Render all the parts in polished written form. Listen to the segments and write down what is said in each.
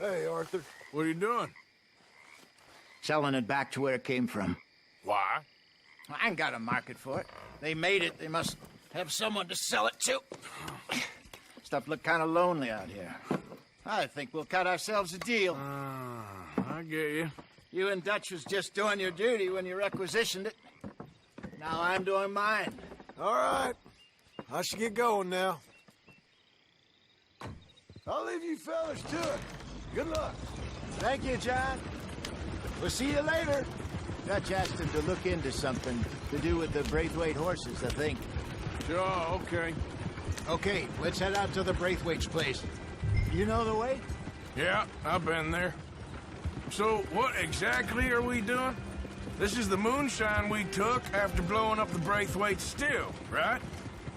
Hey, Arthur. What are you doing? Selling it back to where it came from. Why? I ain't got a market for it. They made it. They must have someone to sell it to. Stuff look kind of lonely out here. I think we'll cut ourselves a deal. I get you. You and Dutch was just doing your duty when you requisitioned it. Now I'm doing mine. All right. I should get going now. I'll leave you fellas to it. Good luck. Thank you, John. We'll see you later. Dutch asked him to look into something to do with the Braithwaite horses, I think. Sure, okay. Okay, let's head out to the Braithwaite's place. You know the way? Yeah, I've been there. So, what exactly are we doing? This is the moonshine we took after blowing up the Braithwaite still, right?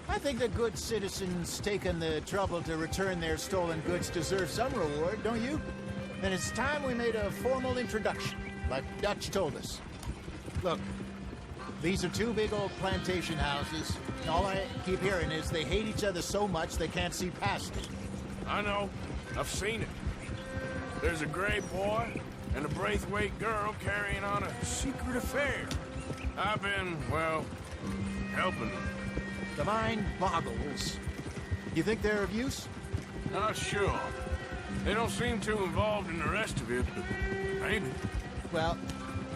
I think the good citizens taking the trouble to return their stolen goods deserve some reward, don't you? Then it's time we made a formal introduction, like Dutch told us. Look, these are two big old plantation houses. All I keep hearing is they hate each other so much they can't see past it. I know. I've seen it. There's a gray boy and a Braithwaite girl carrying on a secret affair. I've been, well, helping them. The mind boggles. You think they're of use? Not sure. They don't seem too involved in the rest of it, but maybe. Well,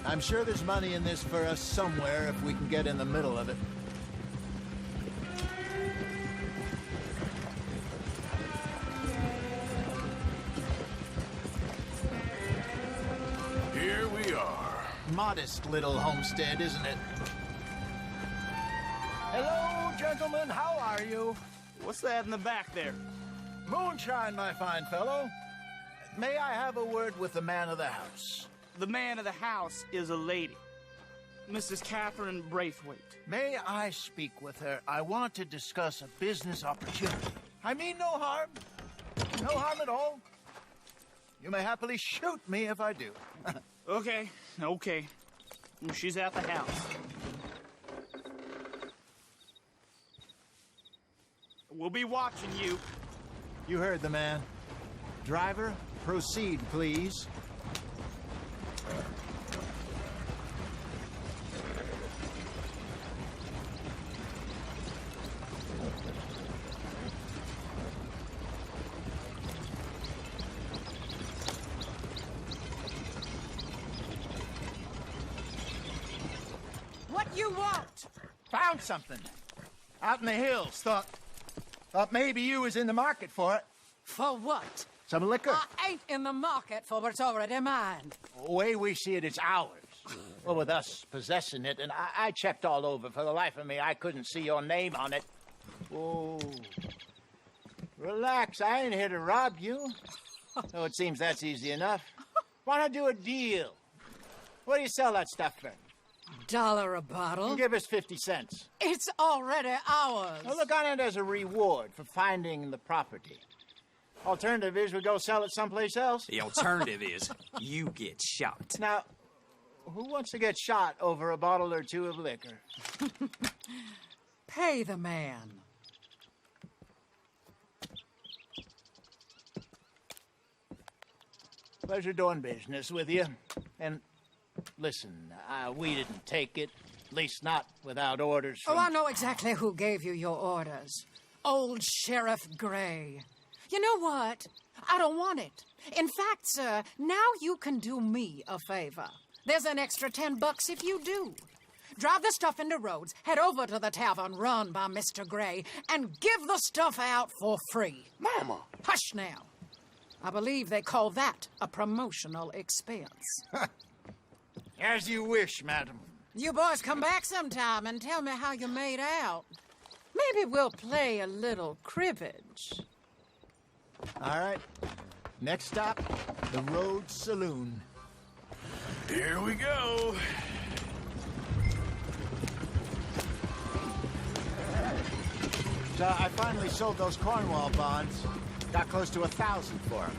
I'm sure there's money in this for us somewhere if we can get in the middle of it. Here we are. Modest little homestead, isn't it? Hello, gentlemen. How are you? What's that in the back there? Moonshine, my fine fellow. May I have a word with the man of the house? The man of the house is a lady. Mrs. Catherine Braithwaite. May I speak with her? I want to discuss a business opportunity. I mean no harm. No harm at all. You may happily shoot me if I do. Okay. She's at the house. We'll be watching you. You heard the man. Driver, proceed, please. What you want? Found something. Out in the hills. Thought maybe you was in the market for it. For what? Some liquor. I ain't in the market for what's already mine. The way we see it, it's ours. Well, with us possessing it, and I checked all over. For the life of me, I couldn't see your name on it. Oh. Relax, I ain't here to rob you. Oh, it seems that's easy enough. Wanna do a deal? What do you sell that stuff for? $1 a bottle? Give us 50 cents. It's already ours. Well, look on it as a reward for finding the property. Alternative is we go sell it someplace else. The alternative is you get shot. Now, who wants to get shot over a bottle or two of liquor? Pay the man. Pleasure doing business with you. And listen, we didn't take it. At least not without orders from... Oh, I know exactly who gave you your orders. Old Sheriff Gray. You know what? I don't want it. In fact, sir, now you can do me a favor. There's an extra $10 if you do. Drive the stuff into Rhodes, head over to the tavern run by Mr. Gray, and give the stuff out for free. Mama! Hush now. I believe they call that a promotional expense. As you wish, madam. You boys come back sometime and tell me how you made out. Maybe we'll play a little cribbage. All right. Next stop, the Rhodes Saloon. Here we go. So I finally sold those Cornwall bonds. Got close to 1,000 for them.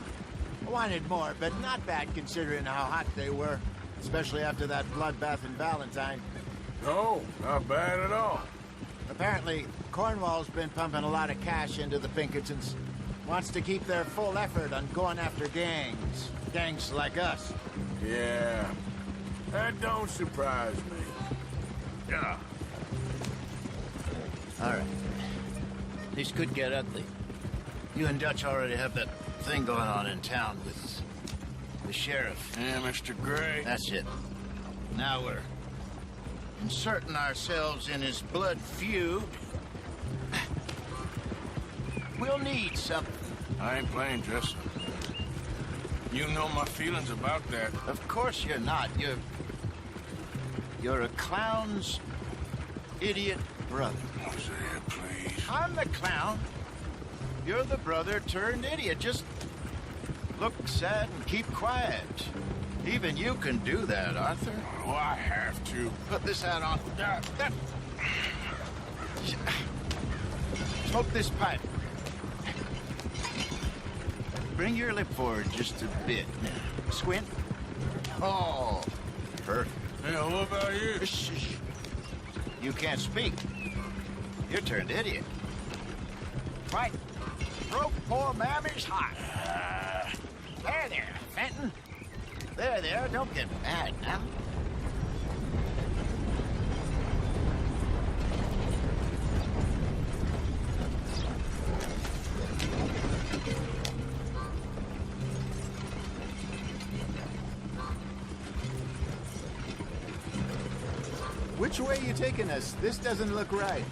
I wanted more, but not bad considering how hot they were. Especially after that bloodbath in Valentine. No, not bad at all. Apparently, Cornwall's been pumping a lot of cash into the Pinkertons. wants to keep their full effort on going after gangs. Gangs like us. Yeah, that don't surprise me. Yeah. All right. This could get ugly. You and Dutch already have that thing going on in town with the sheriff. Yeah, Mr. Gray. That's it. Now we're inserting ourselves in his blood feud. We'll need something. I ain't playing dress up. You know my feelings about that. Of course you're not. You're a clown's idiot brother. Hosea, please. I'm the clown. You're the brother turned idiot. Just look sad and keep quiet. Even you can do that, Arthur. Oh, I have to. Put this hat on. Smoke this pipe. Bring your lip forward just a bit. Squint. Oh, perfect. Yeah, what about you? Shh. You can't speak. You're turned idiot. Right. Broke poor Mammy's heart. There, Fenton. There. Don't get mad now. Which way are you taking us? This doesn't look right.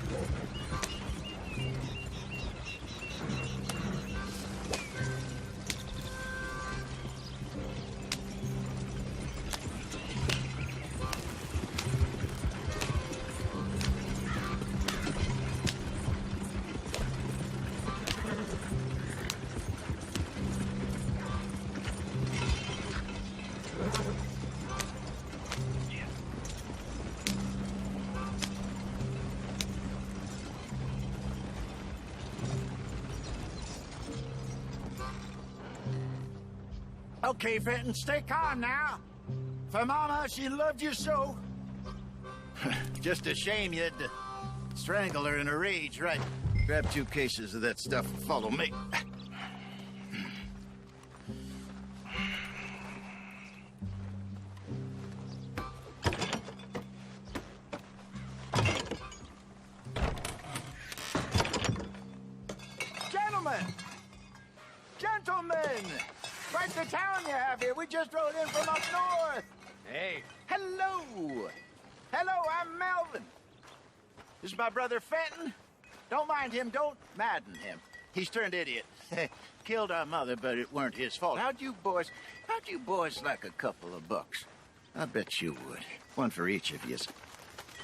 Okay, Fenton, stay calm now. For Mama, she loved you so. Just a shame you had to strangle her in a rage, right? Grab 2 cases of that stuff and follow me. Gentlemen! Quite the town you have here. We just rode in from up north. Hey. Hello. I'm Melvin. This is my brother Fenton. Don't mind him. Don't madden him. He's turned idiot. Killed our mother, but it weren't his fault. How'd you boys like a couple of bucks? I bet you would. One for each of you.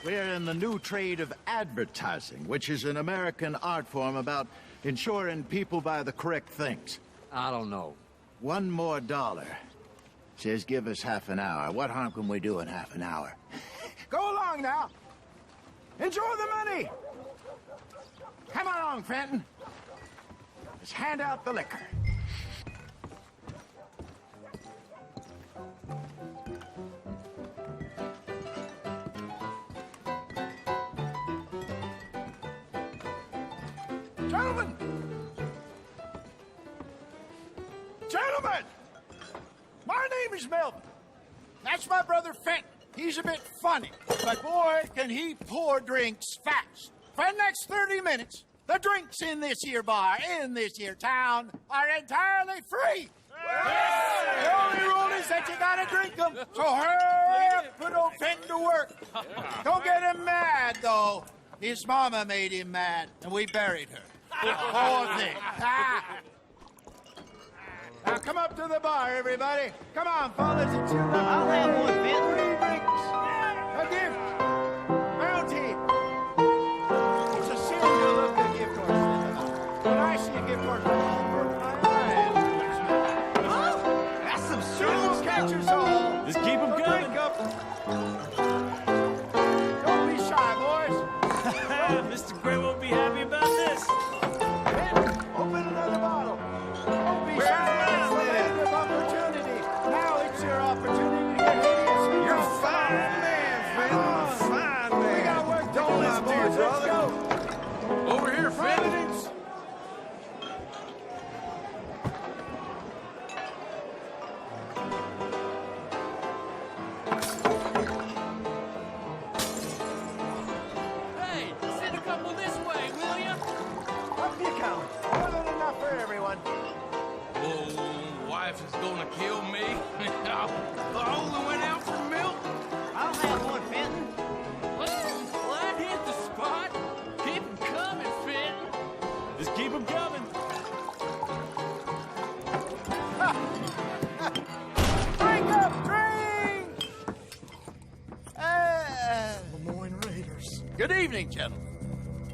We're in the new trade of advertising, which is an American art form about ensuring people buy the correct things. I don't know. $1 more. Says give us half an hour. What harm can we do in half an hour? Go along now. Enjoy the money. Come along, Fenton. Let's hand out the liquor. Gentlemen! My name is Melvin. That's my brother Fenton. He's a bit funny, but boy, can he pour drinks fast. For the next 30 minutes, the drinks in this here bar, in this here town, are entirely free. Yes! The only rule is that you gotta drink them. So hurry up, put old Fenton to work. Don't get him mad, though. His mama made him mad, and we buried her. Poor thing. Now come up to the bar, everybody. Come on, fellas, it's your number. I'll have one, Fenton. 3 drinks. A gift. Bounty. It's a sin to look a gift horse. When I see a gift horse, That's some we'll serious catch us all. Just keep them coming. Drink up. Don't be shy, boys. Mr. Gray won't be happy about this. Open another bottle. Don't be shy. It's the land of opportunity. Now it's your opportunity to get hideous. You're a fine man, Fenton. wife is gonna kill me. I only went out for milk. I'll have one, Fenton. Well, that hit the spot. Keep 'em coming, Fenton. Just keep them coming. Drink up, drink! Lemoyne Raiders. Good evening, gentlemen.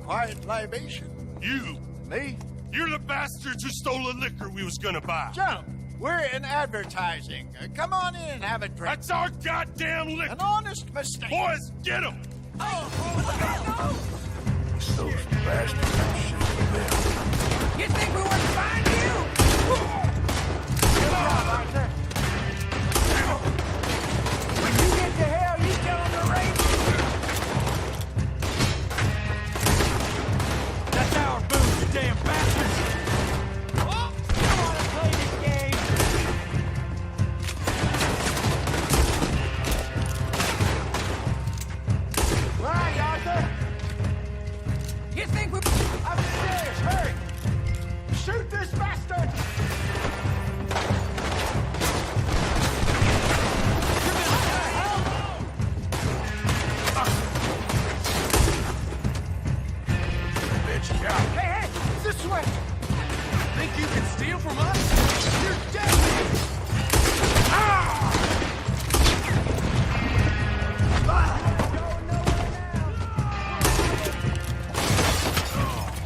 Quiet libation. You! Me? You're the bastards who stole the liquor we was gonna buy. Gentlemen, we're in advertising. Come on in and have a drink. That's our goddamn liquor! An honest mistake. Boys, get him! Those bastards should be there. You think we wouldn't find you? Good job, Arthur. When you get to hell, you tell them to rape. That's our booze, you damn bastards. Oh, I want to play this game. Where are you, Arthur? You think we... Upstairs, hurry! Shoot this bastard! Bitch, cow. Hey, hey! This way! Think you can steal from us? You're dead!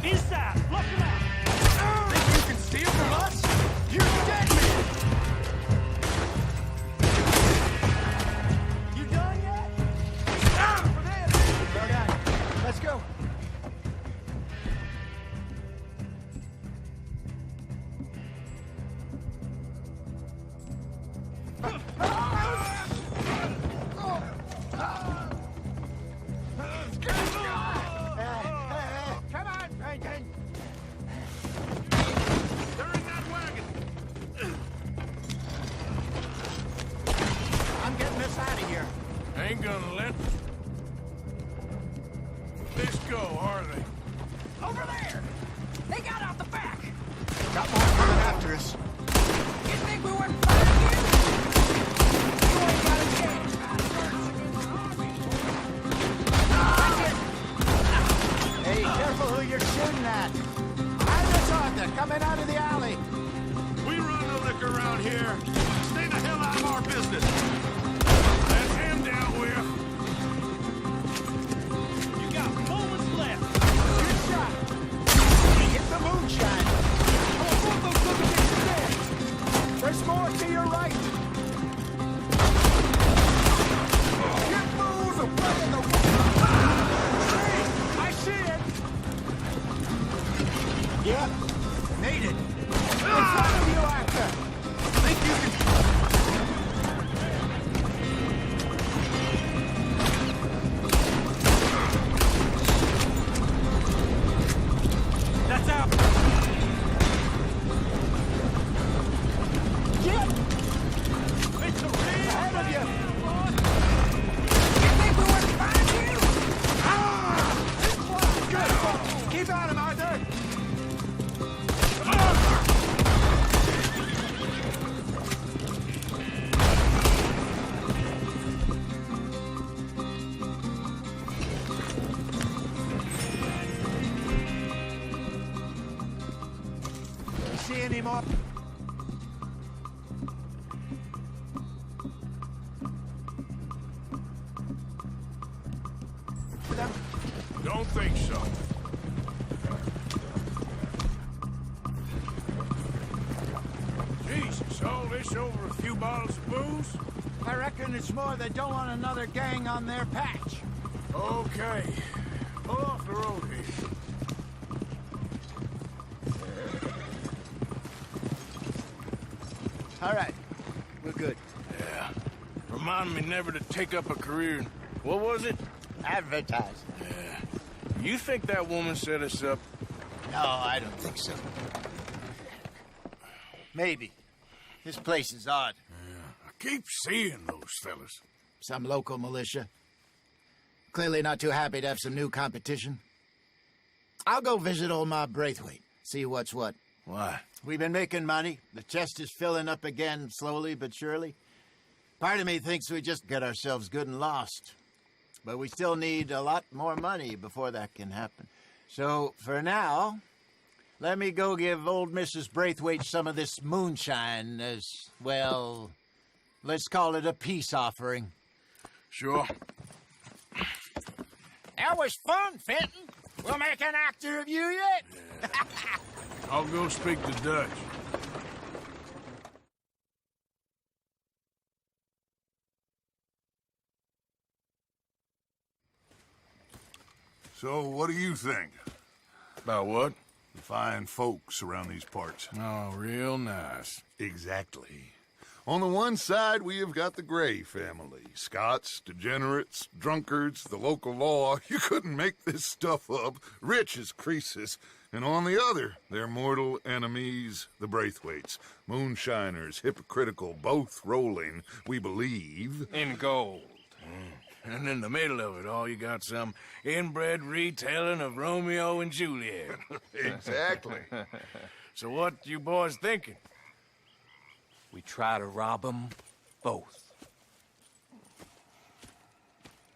Inside, flush them out. Think you can steal from us? You're dead, man! You done yet? Well done. Let's go. Come on, Franklin. They're in that wagon. I'm getting this out of here. Ain't gonna let this go, are they? Over there! They got out the back! Got more coming after us. You think we wouldn't find you? You ain't got a chance. Hey, careful who you're shooting at. Iris Arthur coming out of the alley. We run the liquor around here. Stay the hell out of our business. That's him down with. You got moments left. Good shot. Hit the moonshine. There's more to your right. Get moves away in the I see it. Yep. Made it. In front of you, Arthur. Think you can... That's out. Get It's a real ahead of you. You think we wouldn't find you? Good. Keep on him, Arthur. See any more? Don't think so. Jesus, all this over a few bottles of booze? I reckon it's more they don't want another gang on their patch. Okay. Pull off the road here. All right. We're good. Yeah. Remind me never to take up a career in, what was it? Advertising. You think that woman set us up? No, I don't think so. Maybe. This place is odd. I keep seeing those fellas. Some local militia. Clearly not too happy to have some new competition. I'll go visit old Ma Braithwaite, see what's what. Why? We've been making money. The chest is filling up again, slowly but surely. Part of me thinks we just get ourselves good and lost. But we still need a lot more money before that can happen. So, for now, let me go give old Mrs. Braithwaite some of this moonshine as, well, let's call it a peace offering. Sure. That was fun, Fenton. We'll make an actor of you yet. I'll go speak to Dutch. So, what do you think? About what? The fine folks around these parts. Oh, real nice. Exactly. On the one side, we have got the Gray family. Scots, degenerates, drunkards, the local law. You couldn't make this stuff up. Rich as Croesus. And on the other, their mortal enemies, the Braithwaites. Moonshiners, hypocritical, both rolling, we believe. In gold. And in the middle of it all, you got some inbred retelling of Romeo and Juliet. Exactly. So what you boys thinking? We try to rob them both.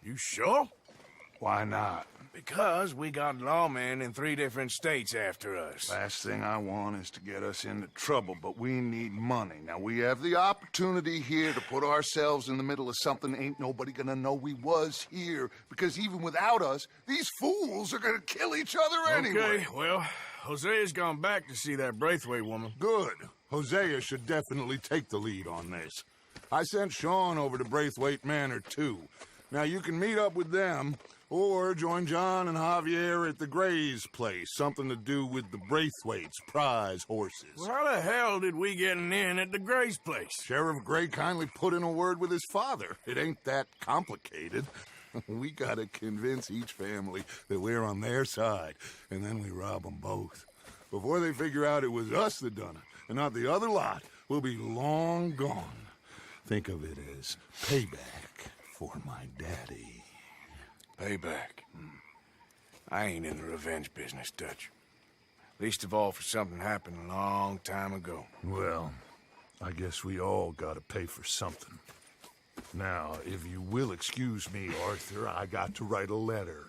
You sure? Why not? Because we got lawmen in 3 different states after us. Last thing I want is to get us into trouble, but we need money. Now, we have the opportunity here to put ourselves in the middle of something ain't nobody gonna know we was here, because even without us, these fools are gonna kill each other anyway. Okay, well, Hosea's gone back to see that Braithwaite woman. Good. Hosea should definitely take the lead on this. I sent Sean over to Braithwaite Manor, too. Now, you can meet up with them, or join John and Javier at the Gray's place. Something to do with the Braithwaite's prize horses. Well, how the hell did we get in at the Gray's place? Sheriff Gray kindly put in a word with his father. It ain't that complicated. We gotta convince each family that we're on their side, and then we rob them both. Before they figure out it was us that done it, and not the other lot, we'll be long gone. Think of it as payback for my daddy. Payback. I ain't in the revenge business, Dutch. Least of all for something happened a long time ago. Well, I guess we all gotta pay for something. Now, if you will excuse me, Arthur, I got to write a letter.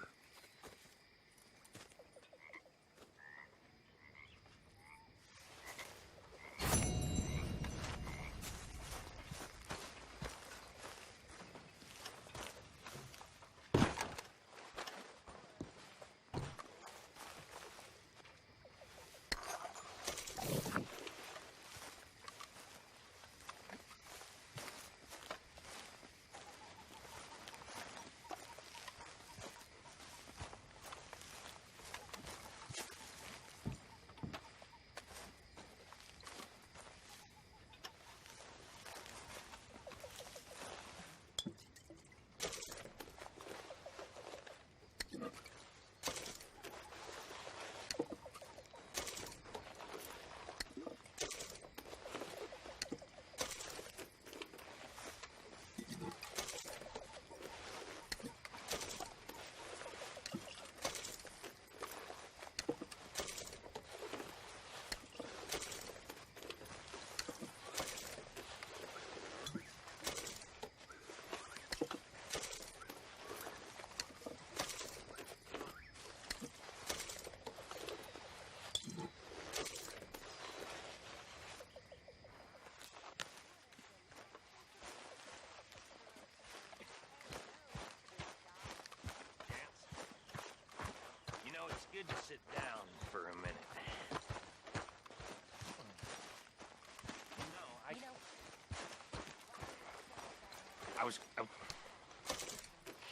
Good to sit down for a minute.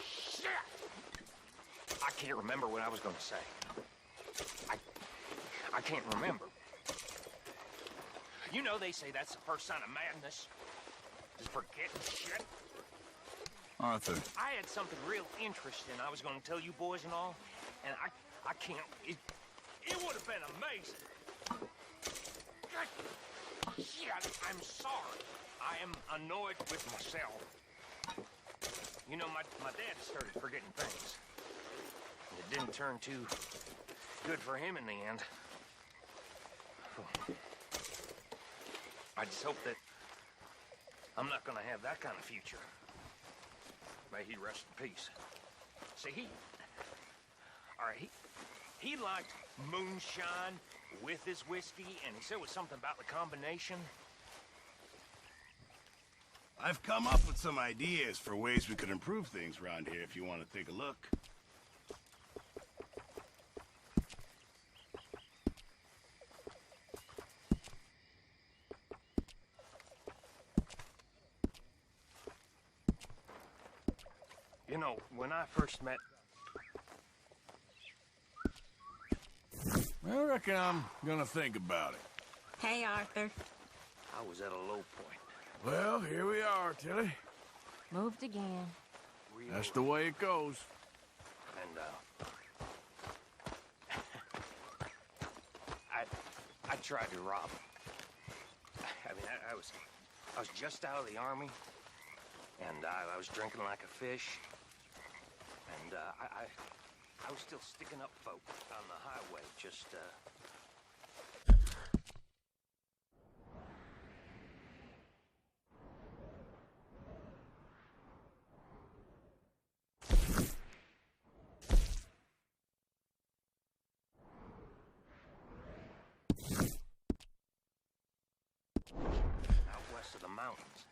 Shit! I can't remember what I was going to say. I can't remember. You know, they say that's the first sign of madness. Just forgetting shit. Arthur. I had something real interesting I was going to tell you boys and all, and I can't. It would have been amazing. Shit, I'm sorry. I am annoyed with myself. You know, my dad started forgetting things. It didn't turn too good for him in the end. I just hope that I'm not gonna have that kind of future. May he rest in peace. See, all right, he liked moonshine with his whiskey, and he said it was something about the combination. I've come up with some ideas for ways we could improve things around here if you want to take a look. You know, when I first met... I reckon I'm gonna think about it. Hey, Arthur. I was at a low point. Well, here we are, Tilly. Moved again. Real That's the way it goes. And, I tried to rob him. I mean, I was just out of the army, and I was drinking like a fish, and, I was still sticking up folk on the highway, just, out west of the mountains.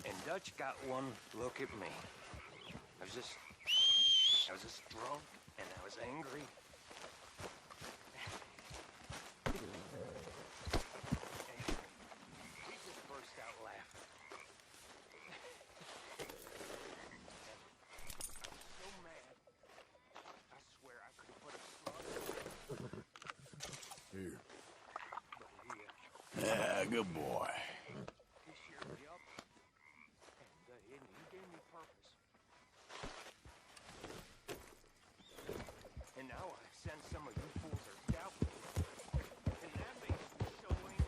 And Dutch got one look at me. I was just drunk, and I was angry. And he just burst out laughing. And I was so mad, I swear I could have put a slug. Here. But Yeah, good boy. he cheered me up, and he gave me purpose. And now I sense some of you fools are doubting me. And that makes me showing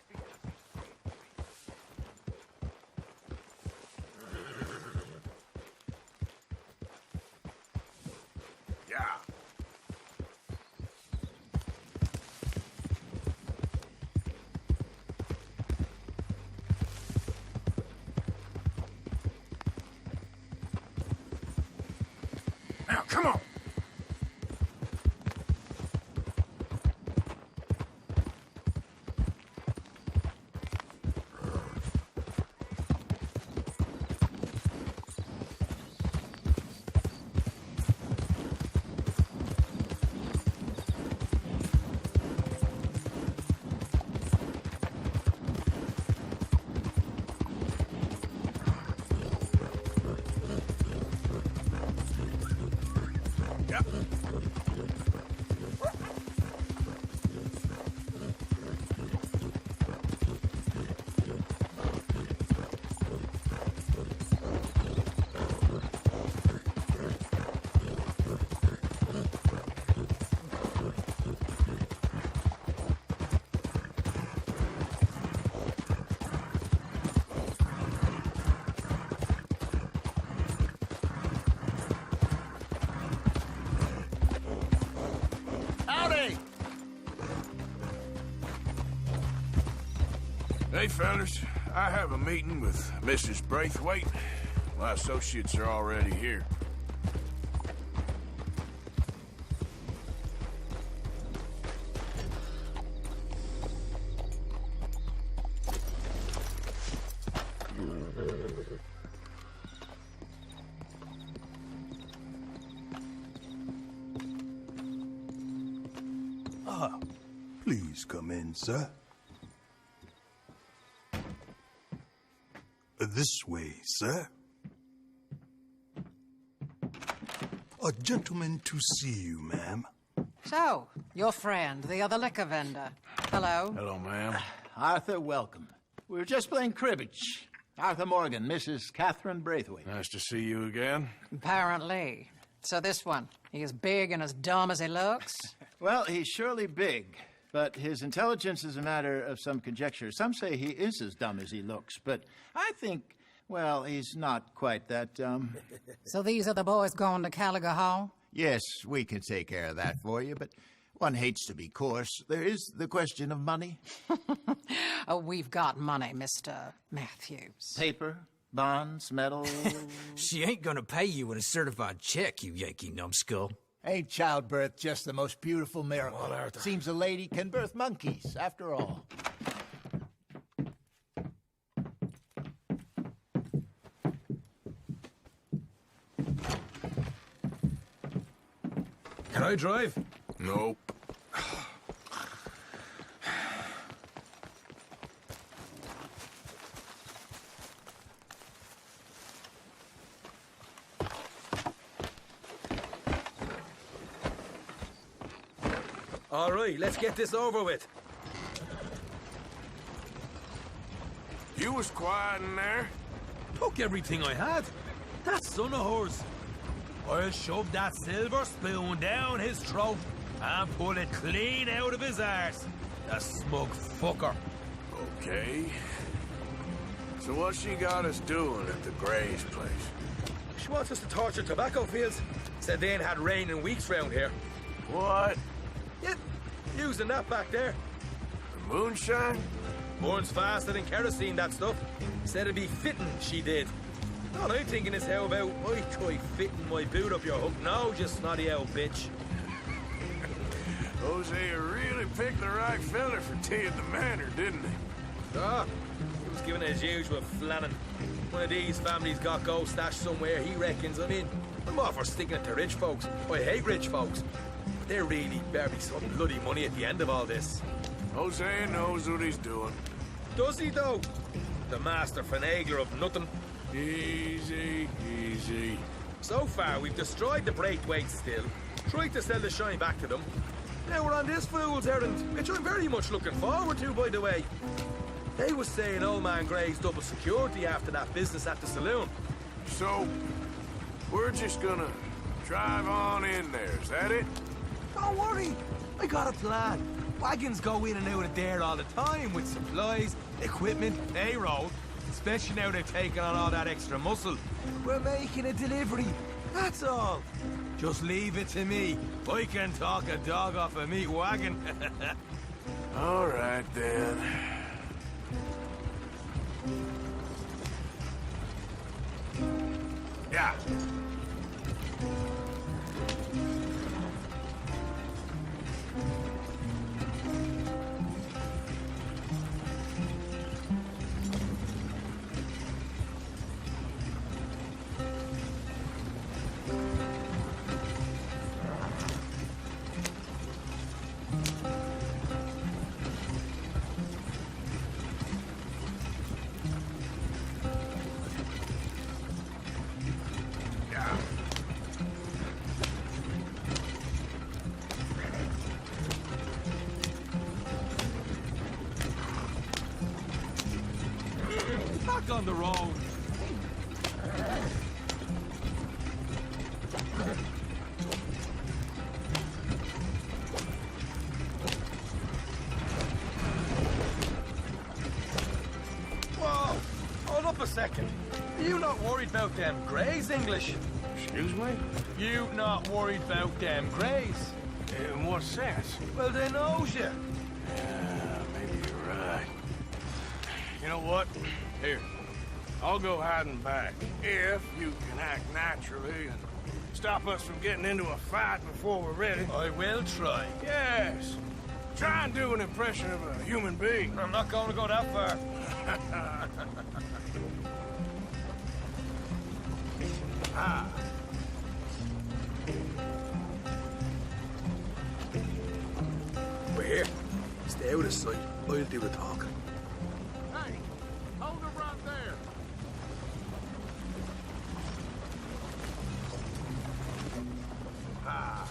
because Yeah. Now, come on. Yeah. Howdy! Hey, fellas. I have a meeting with Mrs. Braithwaite. My associates are already here. Please come in, sir. This way, sir. A gentleman to see you, ma'am. So, your friend, the other liquor vendor. Hello. Hello, ma'am. Arthur, welcome. We were just playing cribbage. Arthur Morgan, Mrs. Catherine Braithwaite. Nice to see you again. Apparently. So this one, he is big and as dumb as he looks? Well, he's surely big, but his intelligence is a matter of some conjecture. Some say he is as dumb as he looks, but I think, well, he's not quite that dumb. So these are the boys going to Caliga Hall? Yes, we can take care of that for you, but one hates to be coarse. There is the question of money. Oh, we've got money, Mr. Matthews. Paper, bonds, metal. She ain't gonna pay you in a certified check, you Yankee numbskull. Ain't childbirth just the most beautiful miracle? Come on, Arthur. Seems a lady can birth monkeys, after all. Can I drive? Nope. All right, let's get this over with. You was quiet in there. Took everything I had. That son of hers. I'll shove that silver spoon down his throat and pull it clean out of his arse. The smug fucker. Okay. So what she got us doing at the Gray's place? She wants us to torture tobacco fields. Said they ain't had rain in weeks round here. What? Yep, using that back there. The moonshine? Burns faster than kerosene, that stuff. Said it'd be fitting, she did. All I'm thinking is how about I try fitting my boot up your hook now, you snotty old bitch. Hosea really picked the right fella for tea at the manor, didn't he? Ah, he was giving his usual flannin'. One of these families got gold stashed somewhere, he reckons I'm in. I'm all for sticking it to rich folks. I hate rich folks. But there really better be some bloody money at the end of all this. Hosea knows what he's doing. Does he, though? The master finagler of nothing. Easy, easy. So far, we've destroyed the Braithwaite still, tried to sell the shine back to them. Now we're on this fool's errand, which I'm very much looking forward to, by the way. They was saying old man Gray's double security after that business at the saloon. So, we're just gonna drive on in there, is that it? Don't worry, I got a plan. Wagons go in and out of there all the time with supplies, equipment, payroll. Especially now they've taken on all that extra muscle. We're making a delivery, that's all. Just leave it to me. I can talk a dog off a meat wagon. All right, then. Yeah. Back on the road. Whoa! Hold up a second. Are you not worried about them Greys, English? Excuse me? You not worried about them Greys? In what sense? Well, they knows you. Yeah, maybe you're right. You know what? Here, I'll go hiding back. If you can act naturally and stop us from getting into a fight before we're ready. I will try. Yes. Try and do an impression of a human being. I'm not going to go that far. Ah. We're here. Stay out of sight. I'll do the talking. Hey, hold it right there. Ah.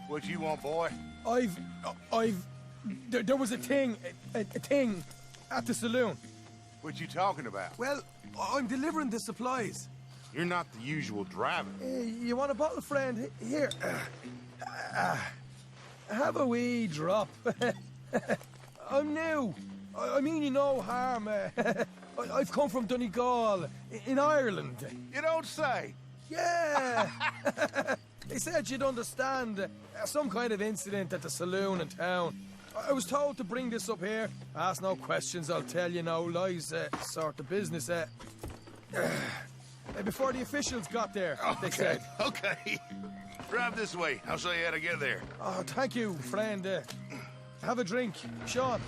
What you want, boy? There was a thing at the saloon. What you talking about? Well, I'm delivering the supplies. You're not the usual driver. You want a bottle, friend? Here. Have a wee drop. I'm new. I mean you no harm. I've come from Donegal, in Ireland. You don't say. Yeah! They said you'd understand some kind of incident at the saloon in town. I was told to bring this up here. Ask no questions, I'll tell you no lies, sort of business. Before the officials got there, they said. Okay. Drive this way. I'll show you how to get there. Oh, thank you, friend. Have a drink. Sean.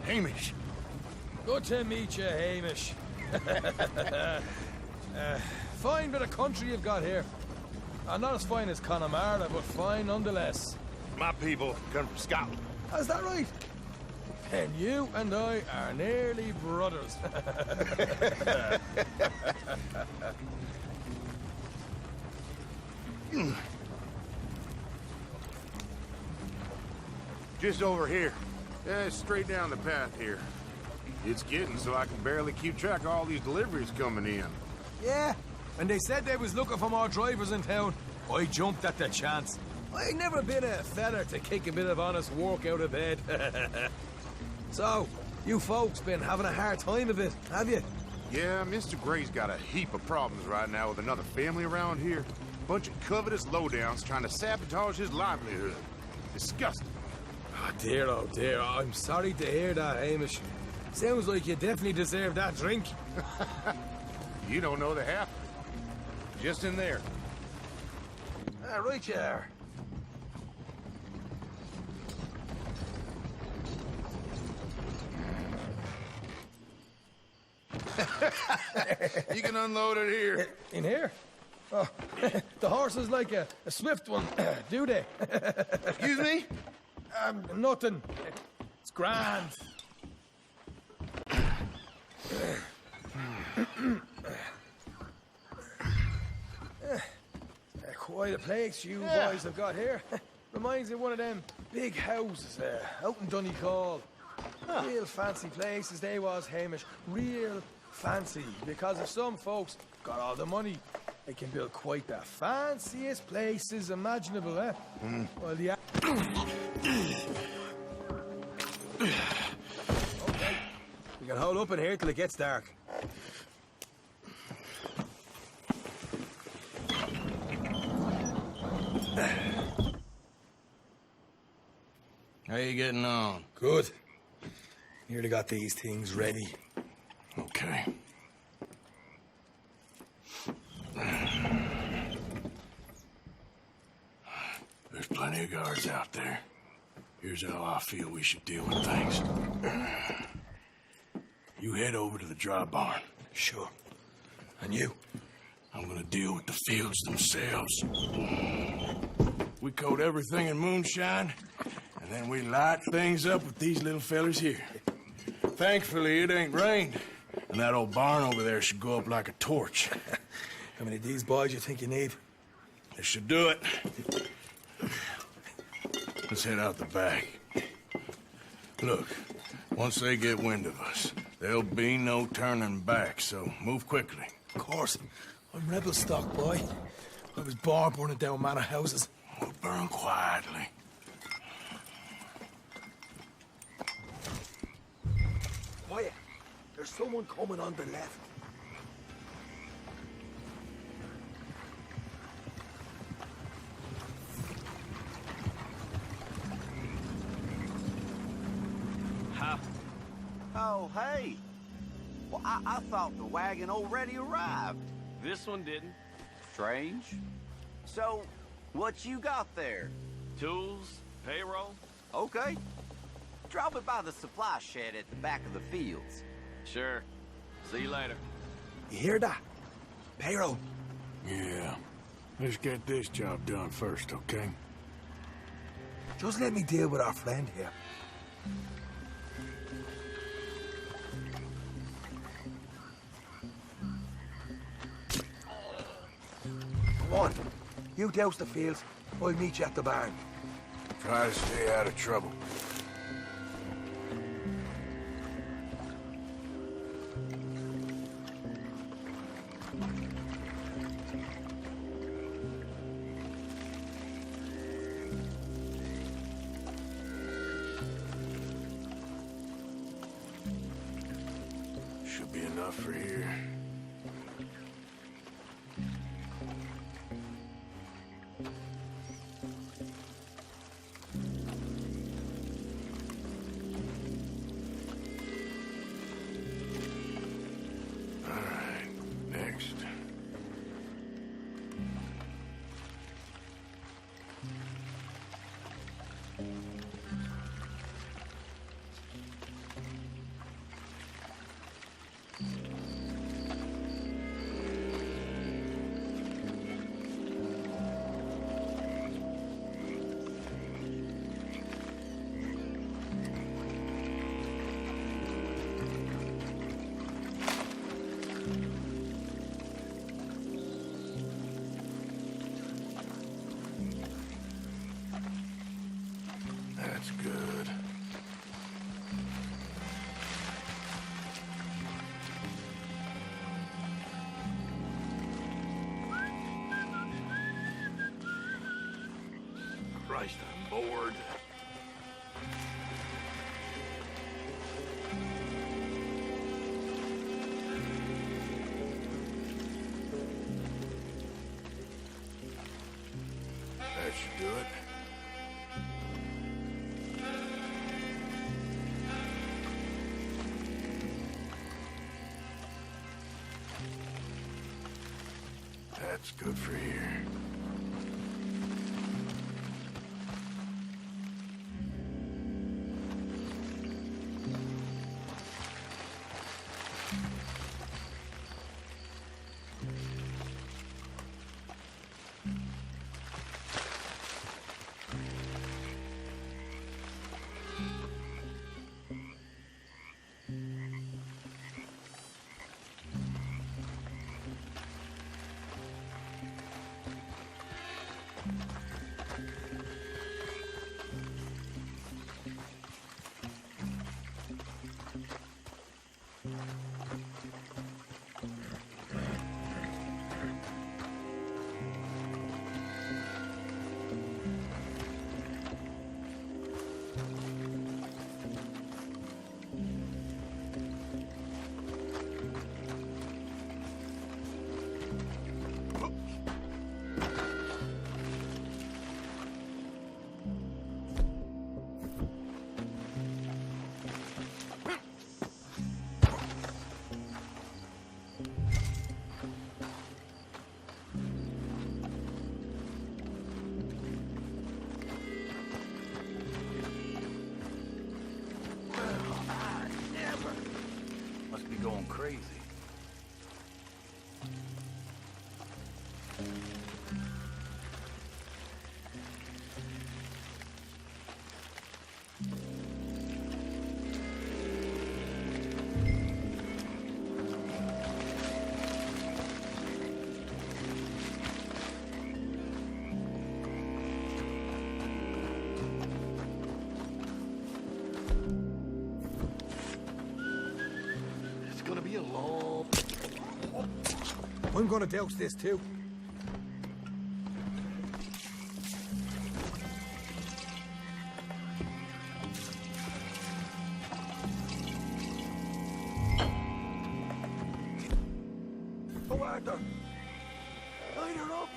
Hamish. Good to meet you, Hamish. Fine bit of country you've got here. Not as fine as Connemara, but fine nonetheless. My people come from Scotland. Is that right? And you and I are nearly brothers. Just over here. Yeah, straight down the path here. It's getting so I can barely keep track of all these deliveries coming in. Yeah, and they said they was looking for more drivers in town. I jumped at the chance. I ain't never been a feller to kick a bit of honest work out of bed. So, you folks been having a hard time of it, have you? Yeah, Mr. Gray's got a heap of problems right now with another family around here. Bunch of covetous lowdowns trying to sabotage his livelihood. Disgusting. Oh dear, I'm sorry to hear that, Hamish. Sounds like you definitely deserve that drink. You don't know the half of it. Just in there. Right you are. You can unload it here. In here? Oh, the horse is like a swift one, do they? Excuse me? Nothing. It's grand. Quite a place you boys have got here. Reminds me of one of them big houses out in Donegal. Real fancy places they was, Hamish. Real fancy. Because if some folks got all the money, they can build quite the fanciest places imaginable, eh? Well, the... Okay. We can hold up in here till it gets dark. How you getting on? Good. Nearly got these things ready. Okay. There's plenty of guards out there. Here's how I feel we should deal with things. You head over to the dry barn. Sure. And you? I'm gonna deal with the fields themselves. We coat everything in moonshine, and then we light things up with these little fellers here. Thankfully, it ain't rained, and that old barn over there should go up like a torch. How many of these boys you think you need? This should do it. Let's head out the back. Look, once they get wind of us, there'll be no turning back, so move quickly. Of course. I'm rebel stock, boy. I was born burning down manor houses. We'll burn quietly. Quiet. There's someone coming on the left. Oh, hey. Well, I thought the wagon already arrived. This one didn't. Strange. So, what you got there? Tools, payroll. Okay. Drop it by the supply shed at the back of the fields. Sure. See you later. You hear that? Payroll. Yeah. Let's get this job done first, okay? Just let me deal with our friend here. Come on. You douse the fields. I'll meet you at the barn. Try to stay out of trouble. be enough for here. That's good. Christ, I'm bored. That should do it. That's good for here. Going crazy. Gonna be a long... I'm gonna douse this too. Oh, Arthur! Line her up!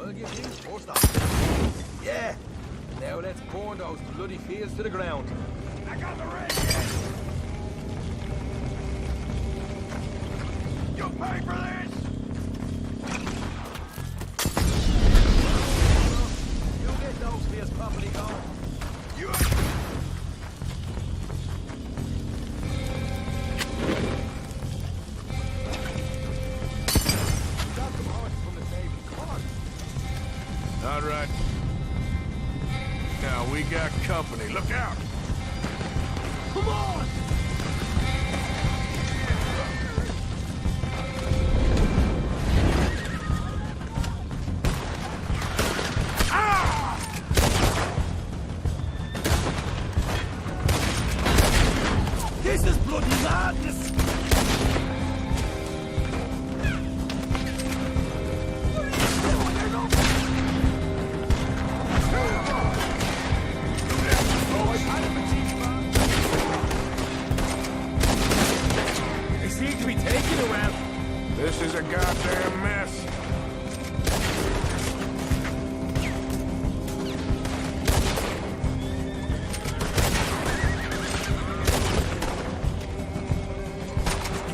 I'll give you first off. Yeah! Now let's burn those bloody fields to the ground. I got the ring! You pay for this! You get those fields properly going. You... Got some horses from the table. Come on. All right. Now we got company. Look out! Come on! Ah! This is bloody madness! This is a goddamn mess.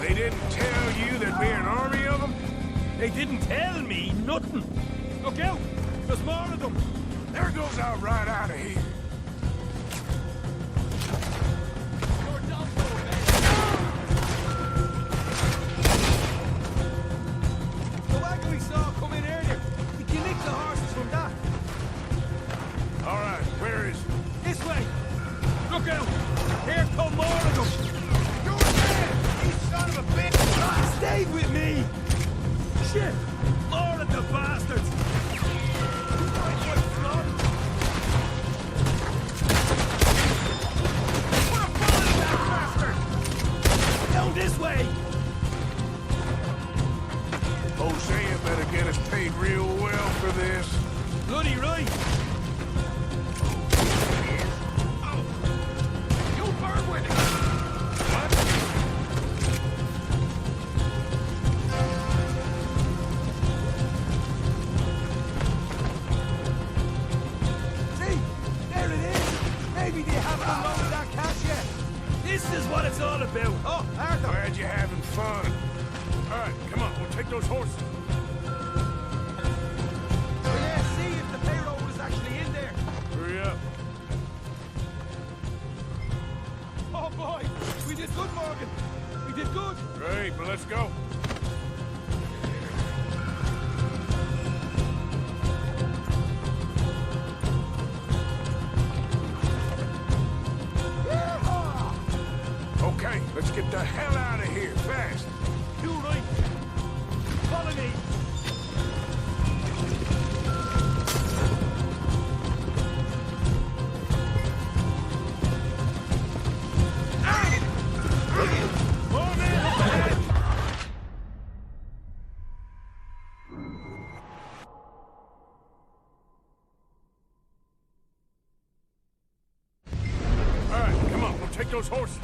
They didn't tell you there'd be an army of them? They didn't tell me nothing. Look out! There's more of them. There goes our right out of here. The wagon we saw come in earlier. We can nick the horses from that. All right, where is it? This way. Look out! Here come more of them. You're dead, you son of a bitch! Stay with me! Shit! More of the bastards! Down this way! Hosea better get us paid real well for this. Bloody right! You burn with it! What? See? There it is! Maybe they haven't unloaded that cash yet! This is what it's all about! Oh, Arthur! Glad you're having fun. All right, come on, we'll take those horses. Oh yeah, see if the payroll is actually in there! Hurry up. Oh boy! We did good, Morgan! We did good! Great, but let's go. Okay, let's get the hell out of here, fast. You right! Follow me! All right, come on, we'll take those horses.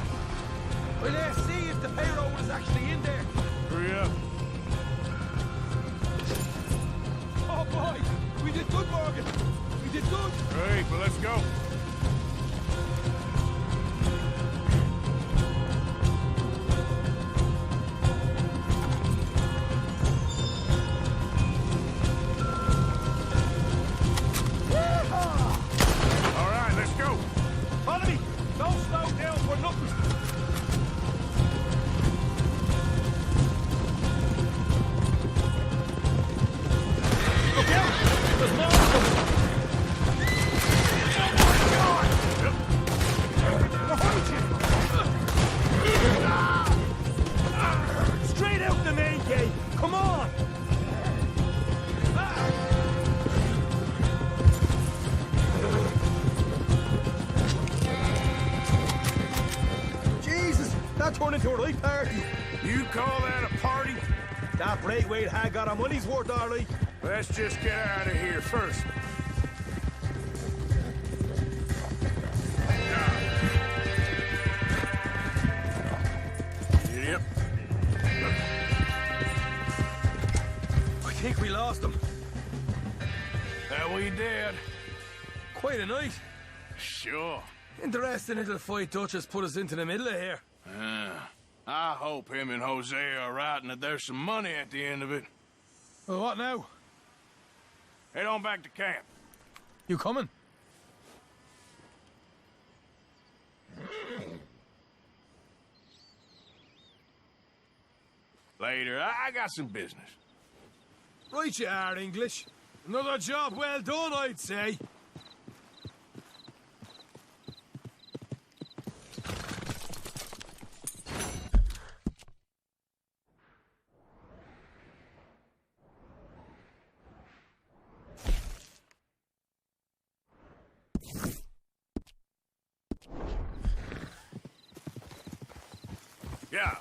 Well, let's see if the payroll is actually in there. Hurry up. Oh boy! We did good, Morgan! We did good! Great, but let's go. All right, let's go. Follow me! Don't slow down for nothing! Look out! There's more of them! Behind you! Straight out the main gate! Come on! Jesus! That turned into a right party! You call that a party? That Braithwaite had got our money's worth, all right. Let's just get out of here first. Yep. I think we lost them. That we did. Quite a night. Sure. Interesting little fight Dutch has put us into the middle of here. I hope him and Hosea are right and that there's some money at the end of it. Well, what now? Head on back to camp. You coming? Later. I got some business. Right you are, English. Another job well done, I'd say. Yeah.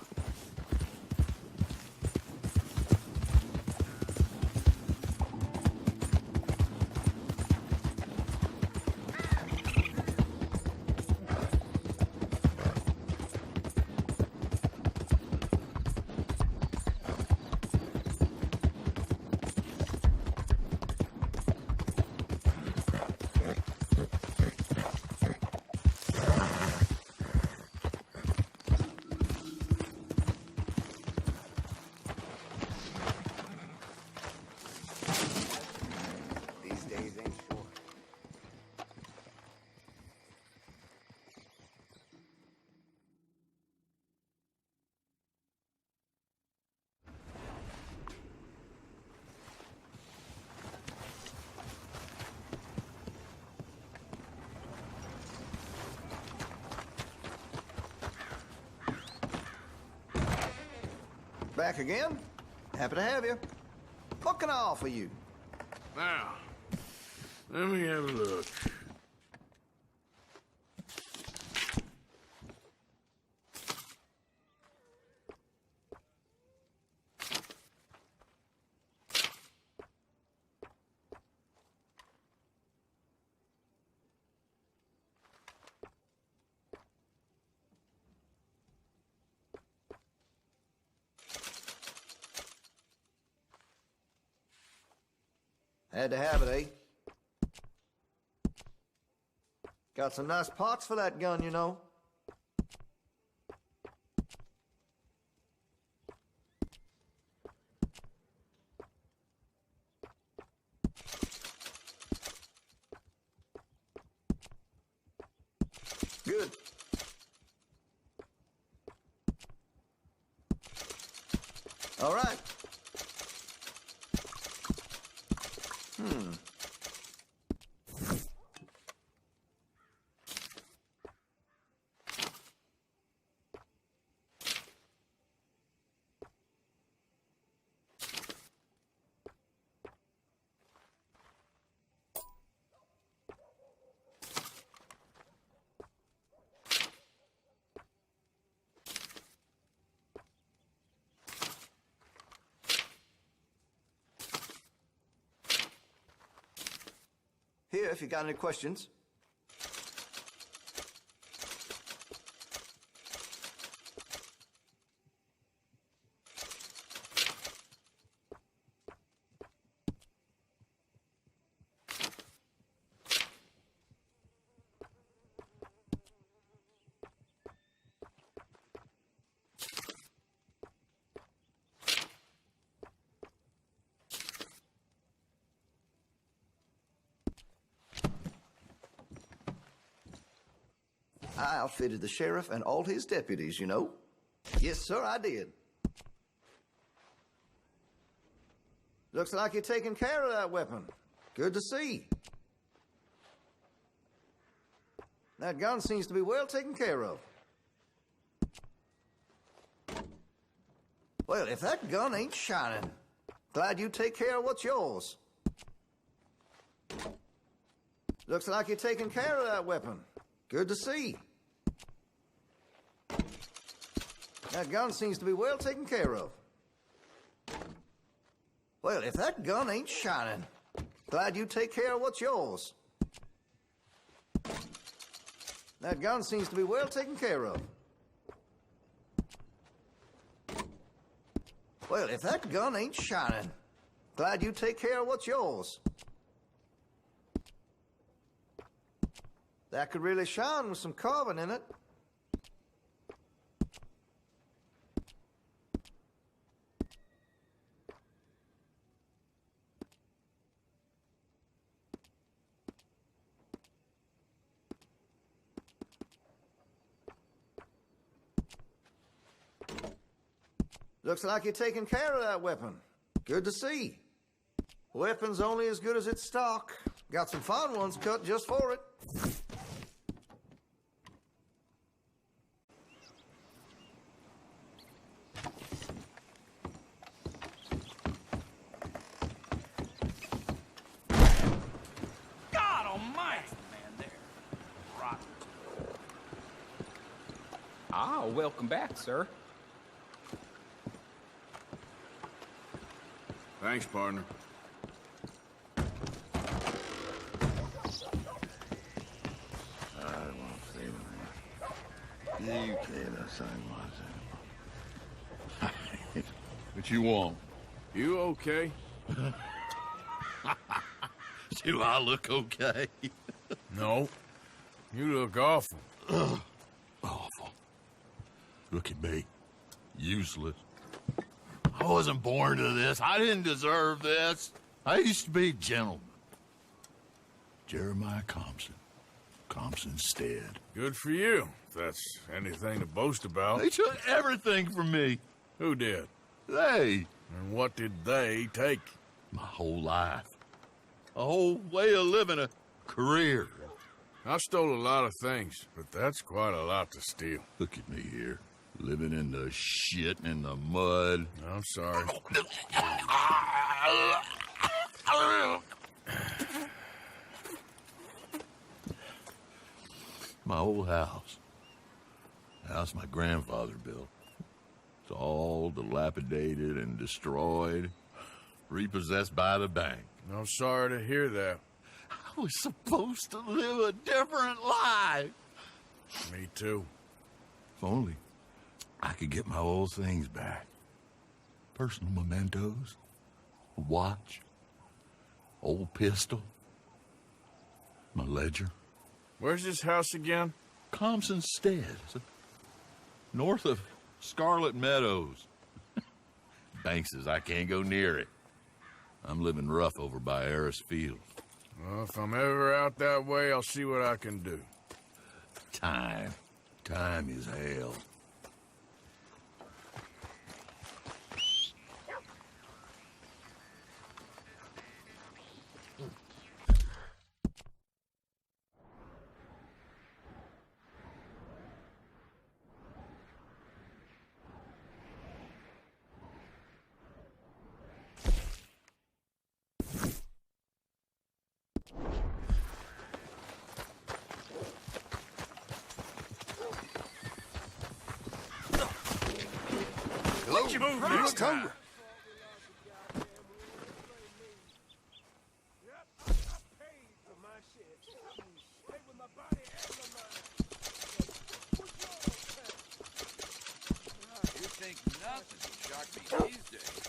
Back again? Happy to have you. What can I offer you? Now, let me have a look. Had to have it, eh? Got some nice parts for that gun, you know. Good. All right. Here, if you got any questions. I outfitted the sheriff and all his deputies, you know. Yes, sir, I did. Looks like you're taking care of that weapon. Good to see. That gun seems to be well taken care of. Well, if that gun ain't shining, glad you take care of what's yours. Looks like you're taking care of that weapon. Good to see. That gun seems to be well taken care of. Well, if that gun ain't shining, glad you take care of what's yours. That gun seems to be well taken care of. Well, if that gun ain't shining, glad you take care of what's yours. That could really shine with some carbon in it. Looks like you're taking care of that weapon. Good to see. Weapon's only as good as its stock. Got some fine ones cut just for it. God almighty, man, there. Rotten. Ah, welcome back, sir. Thanks, partner. What you want? You okay? Do I look okay? No. You look awful. Awful. Look at me. Useless. I wasn't born to this. I didn't deserve this. I used to be a gentleman. Jeremiah Compson. Compson Stead. Good for you, if that's anything to boast about. They took everything from me. Who did? They. And what did they take? My whole life. A whole way of living, a career. I stole a lot of things, but that's quite a lot to steal. Look at me here. Living in the shit and the mud. I'm sorry. My old house. House my grandfather built. It's all dilapidated and destroyed. Repossessed by the bank. I'm sorry to hear that. I was supposed to live a different life. Me too. If only I could get my old things back. Personal mementos. A watch. Old pistol. My ledger. Where's this house again? Thompson Stead. North of Scarlet Meadows. Bank says I can't go near it. I'm living rough over by Harris Field. Well, if I'm ever out that way, I'll see what I can do. Time. Time is hell. Let you move next time. You think nothing will shock me these days.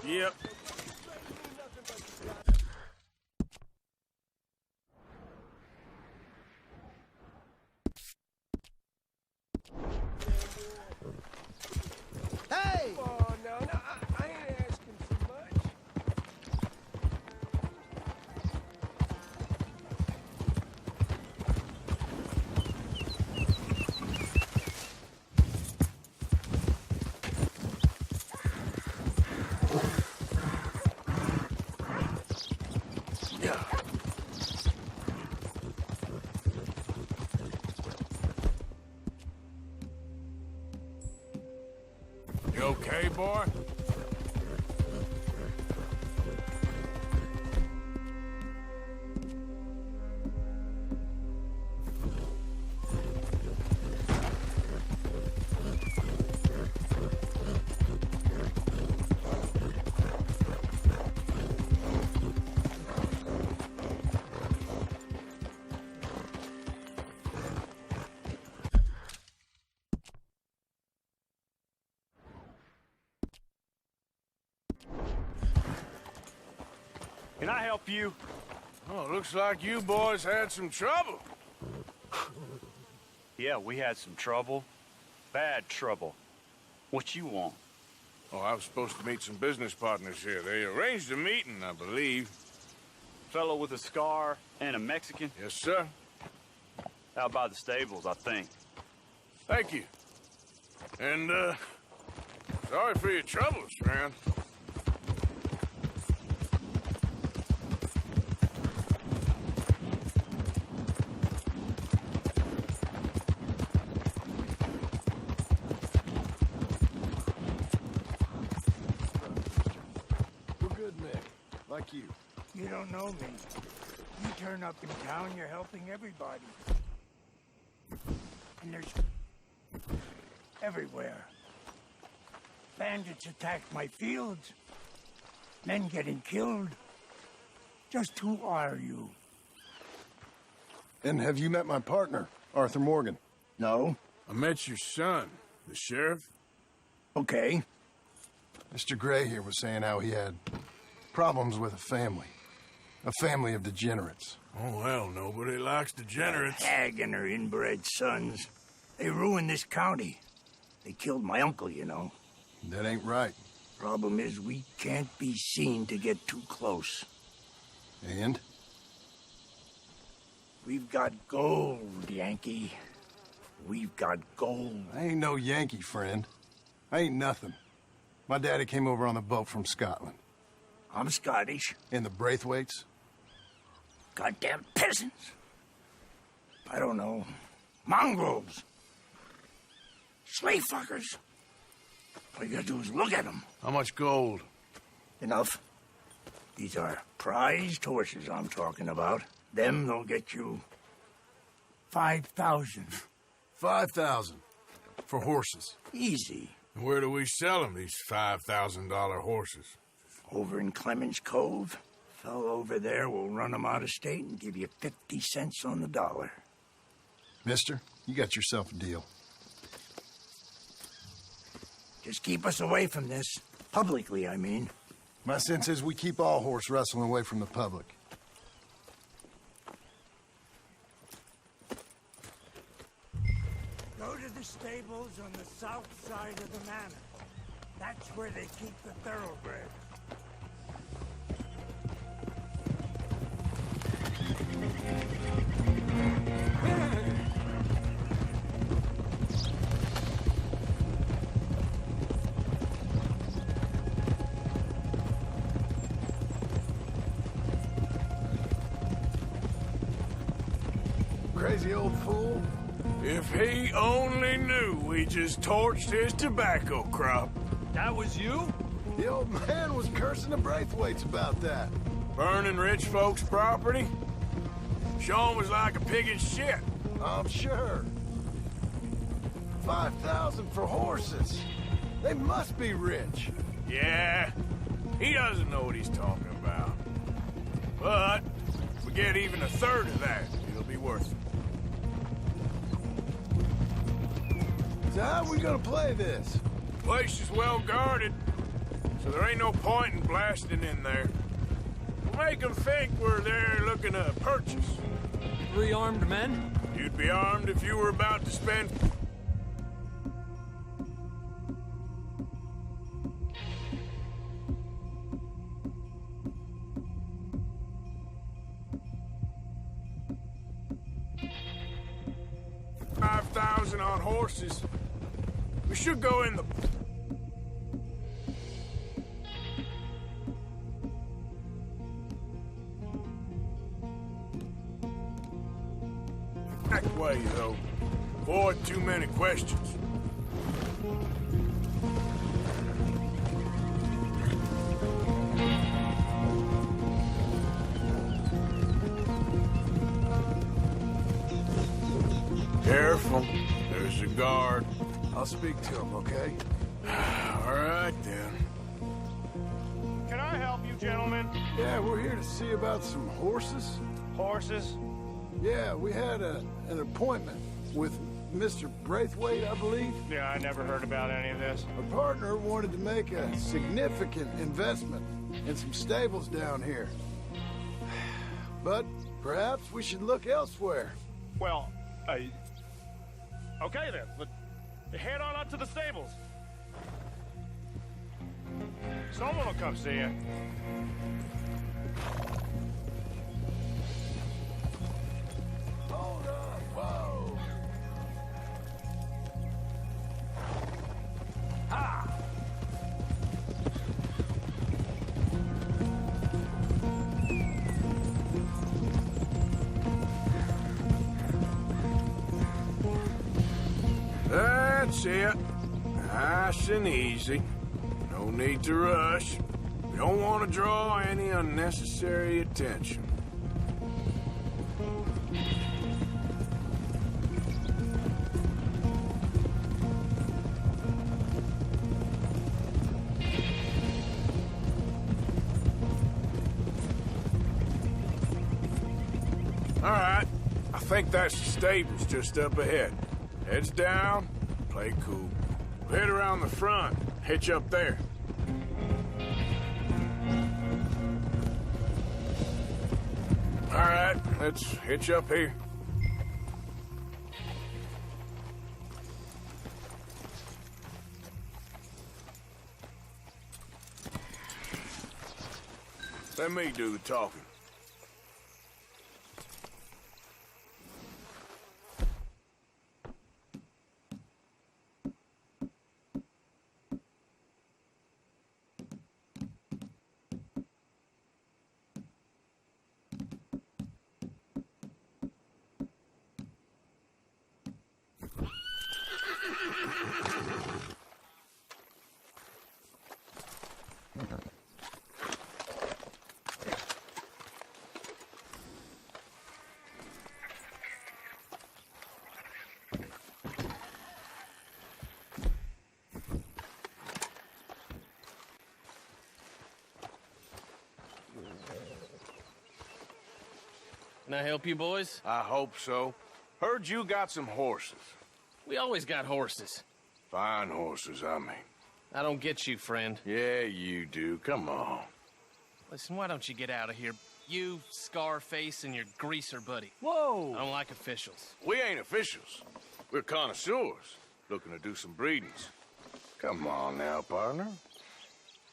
Yep. Hey! Oh, no, I ain't asking too much. You okay, boy? Can I help you? Oh, looks like you boys had some trouble. Yeah, we had some trouble. Bad trouble. What you want? Oh, I was supposed to meet some business partners here. They arranged a meeting, I believe. Fellow with a scar and a Mexican? Yes, sir. Out by the stables, I think. Thank you. And, sorry for your troubles, man. We're good men, like you. You don't know me. You turn up in town, you're helping everybody. And there's everywhere. Bandits attacked my fields. Men getting killed. Just who are you? And have you met my partner, Arthur Morgan? No. I met your son, the sheriff. Okay. Mr. Gray here was saying how he had problems with a family of degenerates. Oh, well, nobody likes degenerates. Hag and her inbred sons. They ruined this county. They killed my uncle, you know. That ain't right. Problem is, we can't be seen to get too close. And? We've got gold, Yankee. We've got gold. I ain't no Yankee, friend. I ain't nothing. My daddy came over on the boat from Scotland. I'm Scottish. And the Braithwaites? Goddamn peasants. I don't know. Mongrels. Slave fuckers. All you gotta do is look at them. How much gold? Enough. These are prized horses I'm talking about. Them, they'll get you 5,000. 5,000 for horses. Easy. And where do we sell them, these $5,000 horses? Over in Clemens Cove. Fellow over there will run them out of state and give you 50 cents on the dollar. Mister, you got yourself a deal. Just keep us away from this. Publicly, I mean. My sense is we keep all horse rustling away from the public. Go to the stables on the south side of the manor. That's where they keep the thoroughbred. Crazy old fool. If he only knew we just torched his tobacco crop. That was you? The old man was cursing the Braithwaites about that. Burning rich folks' property? Sean was like a pig in shit. I'm sure. 5,000 for horses. They must be rich. Yeah, he doesn't know what he's talking about. But if we get even a third of that, it'll be worth it. So how are we gonna play this? Place is well guarded, so there ain't no point in blasting in there. We'll make them think we're there looking to purchase. 3 armed men? You'd be armed if you were about to spend... $5,000 on horses. We should go in the... back way, though. Avoid too many questions. Careful. There's a guard. I'll speak to him, okay? All right, then. Can I help you, gentlemen? Yeah, we're here to see about some horses. Horses? Yeah, we had an appointment with Mr. Braithwaite, I believe. Yeah, I never heard about any of this. Our partner wanted to make a significant investment in some stables down here. But perhaps we should look elsewhere. Well, okay then. Head on up to the stables. Someone will come see you. Hold on, whoa! Ha! That's it. Nice and easy. No need to rush. We don't want to draw any unnecessary attention. All right. I think that's the stables just up ahead. Heads down, play cool. We'll head around the front, hitch up there. All right, let's hitch up here. Let me do the talking. Can I help you, boys? I hope so. Heard you got some horses. We always got horses. Fine horses, I mean. I don't get you, friend. Yeah, you do. Come on. Listen, why don't you get out of here? You, Scarface, and your greaser buddy. Whoa! I don't like officials. We ain't officials. We're connoisseurs, looking to do some breedings. Come on now, partner.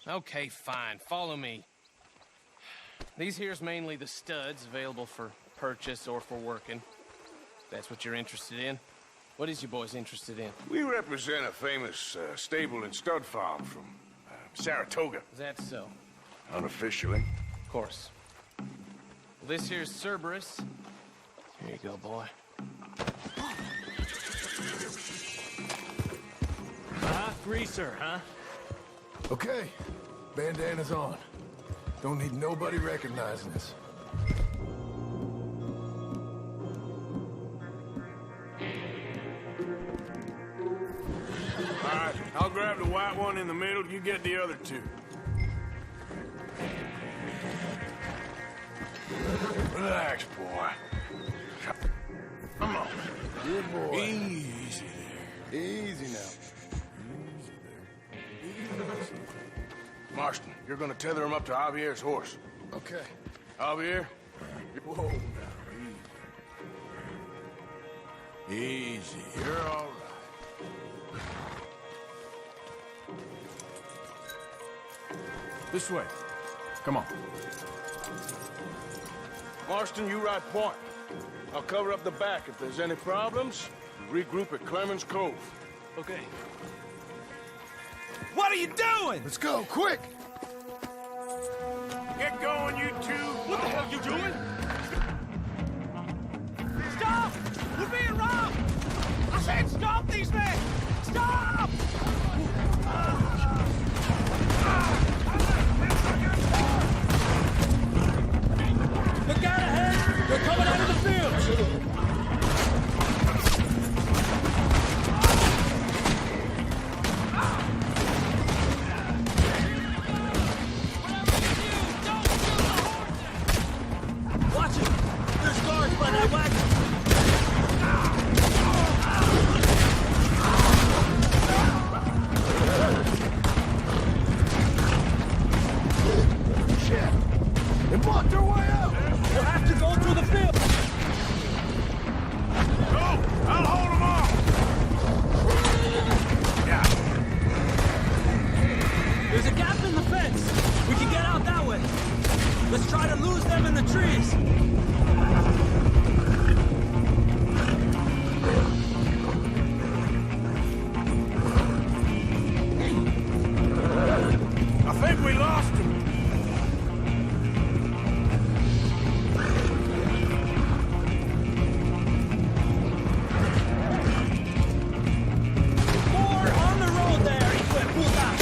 Okay, fine. Follow me. These here's mainly the studs available for purchase or for working. If that's what you're interested in. What is you boys interested in? We represent a famous stable and stud farm from Saratoga. Is that so? Unofficially. Of course. Well, this here's Cerberus. Here you go, boy. Greaser, huh? Okay, bandana's on. Don't need nobody recognizing us. All right, I'll grab the white one in the middle. You get the other two. Relax, boy. Come on. Good boy. Easy there. Easy now. Marston, you're gonna tether him up to Javier's horse. Okay. Javier? Whoa, now, easy. Easy. You're all right. This way. Come on. Marston, you ride point. I'll cover up the back. If there's any problems, regroup at Clemens Cove. Okay. What are you doing? Let's go, quick! Get going, you two. What the hell you doing? Stop! We're being robbed! I said stop these men! Stop! Look out ahead! They're coming out of the field! Watch it! There's guards by that wagon! Shit! They blocked their way out! We'll have to go through the field! Go! I'll hold them off! Yeah. There's a gap in the fence! We can get out that way! Let's try to lose them in the trees! I think we lost him. More on the road there! Equip, pull back!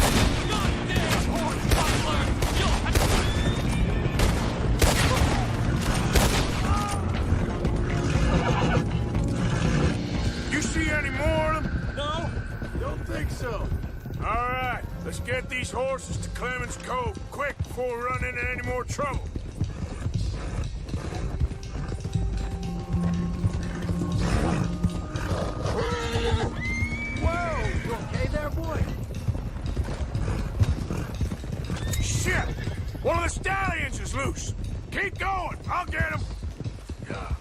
You see any more of them? No? Don't think so. All right, let's get these horses to Clemens Cove quick before we run into any more trouble. Whoa! You okay there, boy? Shit! One of the stallions is loose. Keep going. I'll get him. Yeah.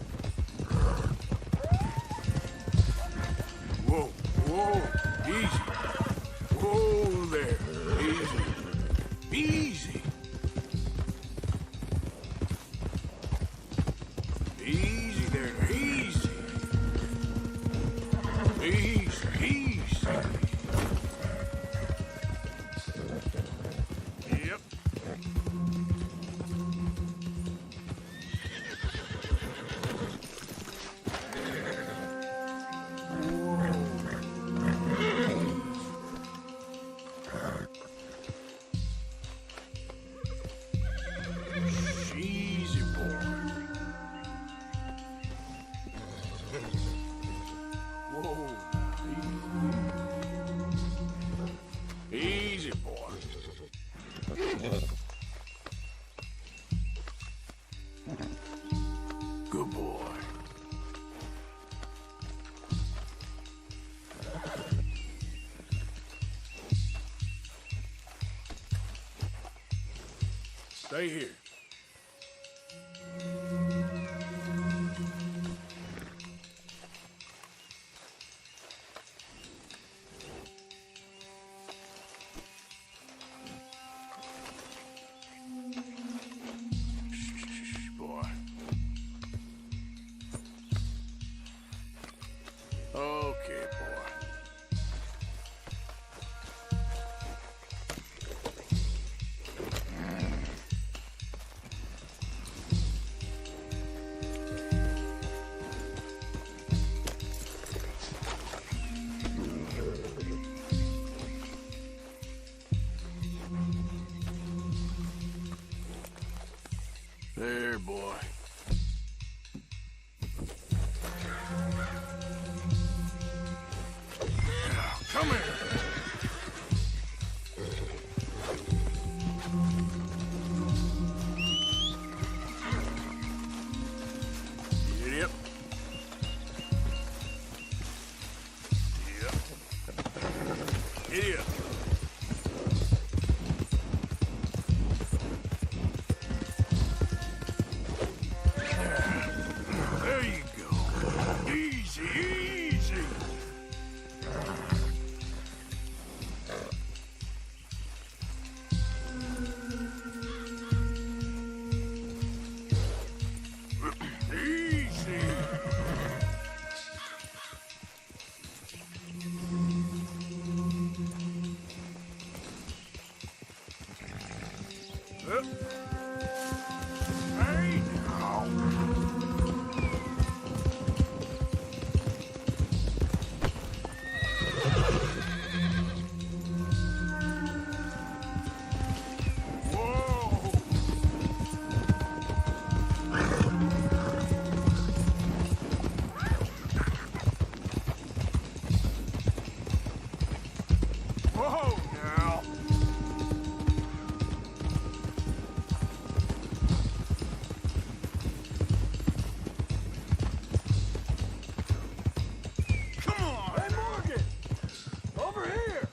Whoa, whoa, easy. Whoa there, easy. Easy. Stay here. Boy. Okay, boy. There, boy. Come here. Yep. Yep. Giddy up. There you go. Easy, easy. Easy. Hey, now. Whoa. Whoa, now. Come on. Hey, Morgan! Over here!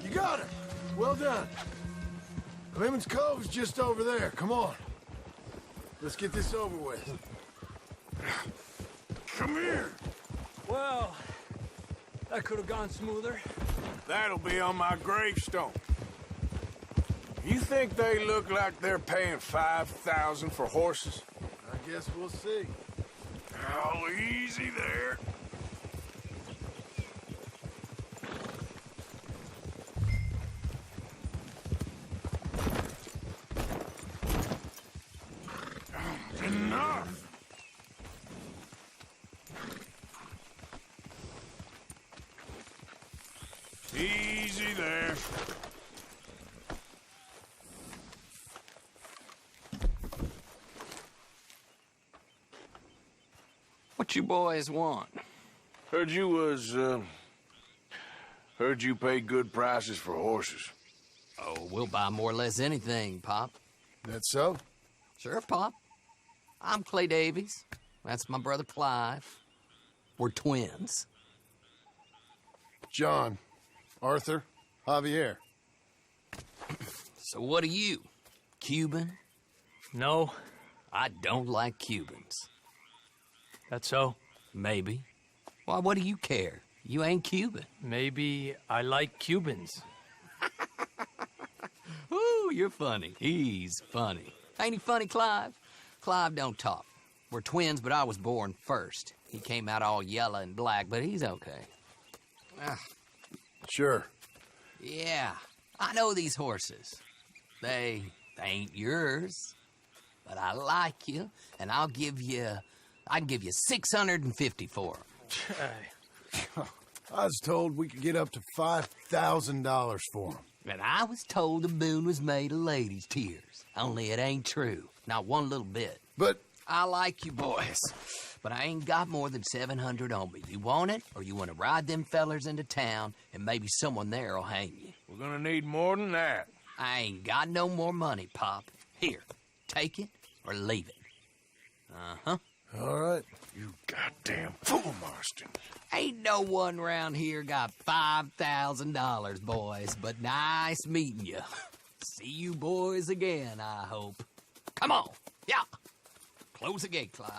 You got her. Well done. Clemens Cove's just over there. Come on. Let's get this over with. Come here. Well, that could have gone smoother. That'll be on my gravestone. You think they look like they're paying $5,000 for horses? I guess we'll see. Oh, easy there. Enough. Easy there. What you boys want? Heard you pay good prices for horses. Oh, we'll buy more or less anything, Pop. That so? Sure, Pop. I'm Clay Davies. That's my brother Clive. We're twins. John, Arthur, Javier. So what are you? Cuban? No. I don't like Cubans. That's so? Maybe. Why, what do you care? You ain't Cuban. Maybe I like Cubans. Ooh, you're funny. He's funny. Ain't he funny, Clive? Clive don't talk. We're twins, but I was born first. He came out all yellow and black, but he's okay. Sure. Yeah, I know these horses. They ain't yours, but I like you, and I can give you 650 for them. I was told we could get up to $5,000 for them. And I was told the moon was made of ladies' tears. Only it ain't true. Not one little bit. But I like you boys, but I ain't got more than 700 on me. You want it, or you want to ride them fellers into town, and maybe someone there'll hang you? We're gonna need more than that. I ain't got no more money, Pop. Here, take it or leave it. Uh-huh. All right. You goddamn fool, Marston. Ain't no one around here got $5,000, boys, but nice meeting you. See See you boys again, I hope. Come on. Yeah. Close the gate, Clive.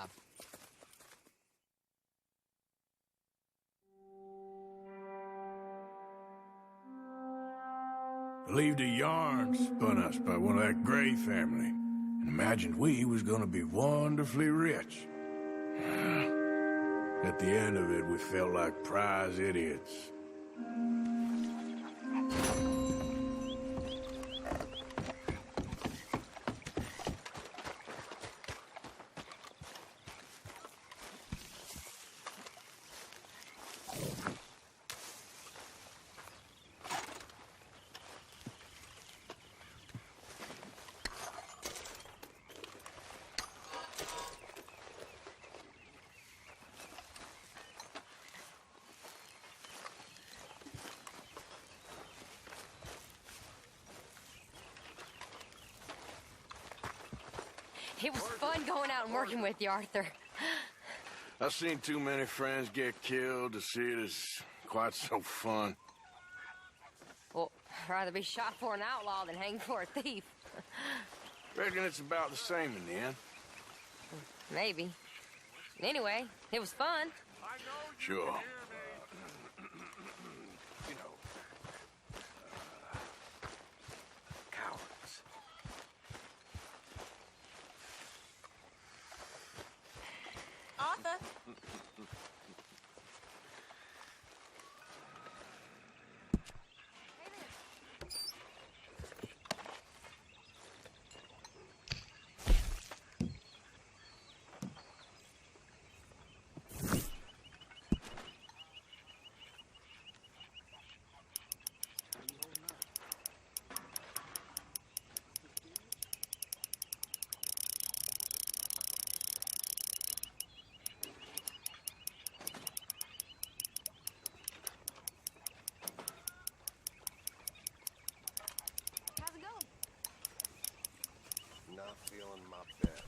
Believed a yarn spun us by one of that Gray family, and imagined we was gonna be wonderfully rich. At the end of it, we felt like prize idiots. It was fun going out and working with you, Arthur. I've seen too many friends get killed to see it as quite so fun. Well, I'd rather be shot for an outlaw than hanged for a thief. Reckon it's about the same in the end. Maybe. Anyway, it was fun. Sure. Cowards. Arthur? Not feeling my best.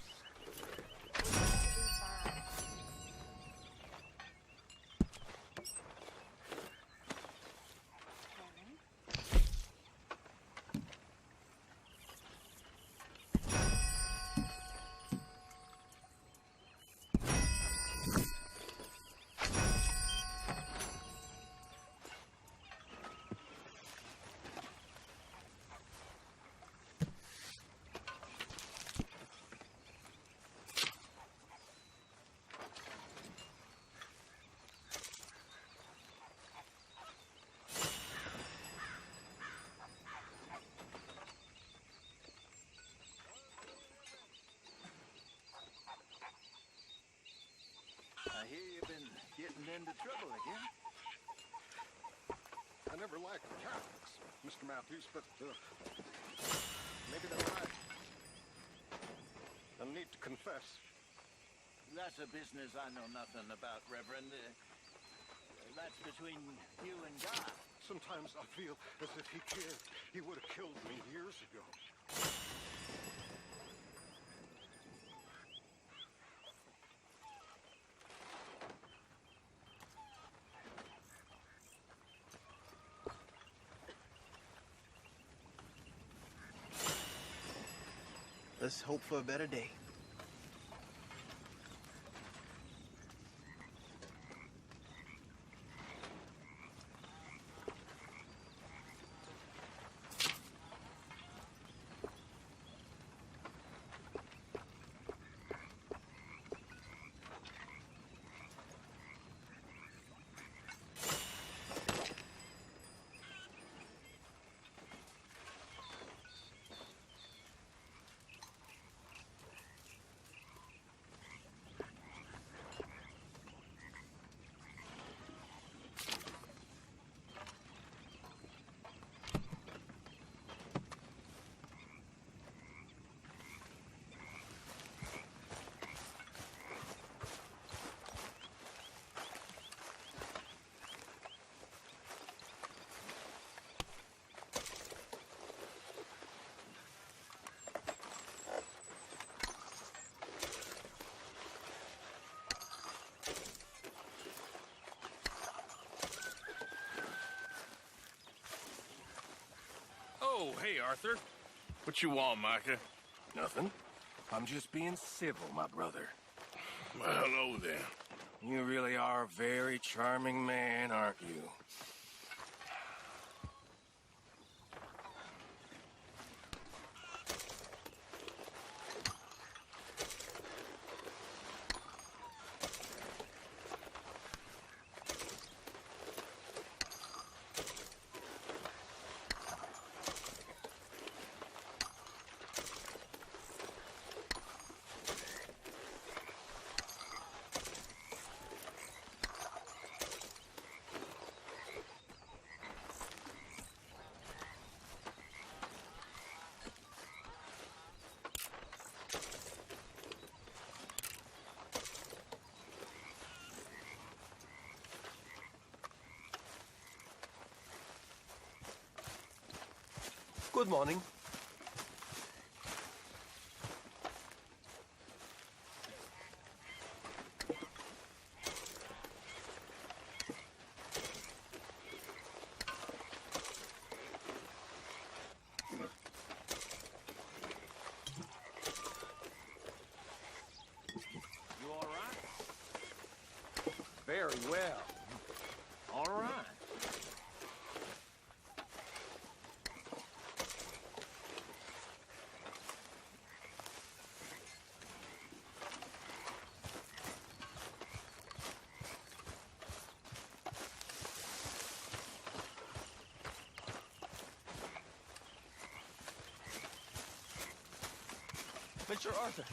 I hear you've been getting into trouble again. I never liked Catholics, Mr. Matthews, but maybe they're right. I need to confess. That's a business I know nothing about, Reverend. That's between you and God. Sometimes I feel as if he cared. He would have killed me years ago. Let's hope for a better day. Oh, hey, Arthur. What you want, Micah? Nothing. I'm just being civil, my brother. Well, hello then. You really are a very charming man, aren't you? Good morning. You all right? Very well. All right. Mr. Arthur,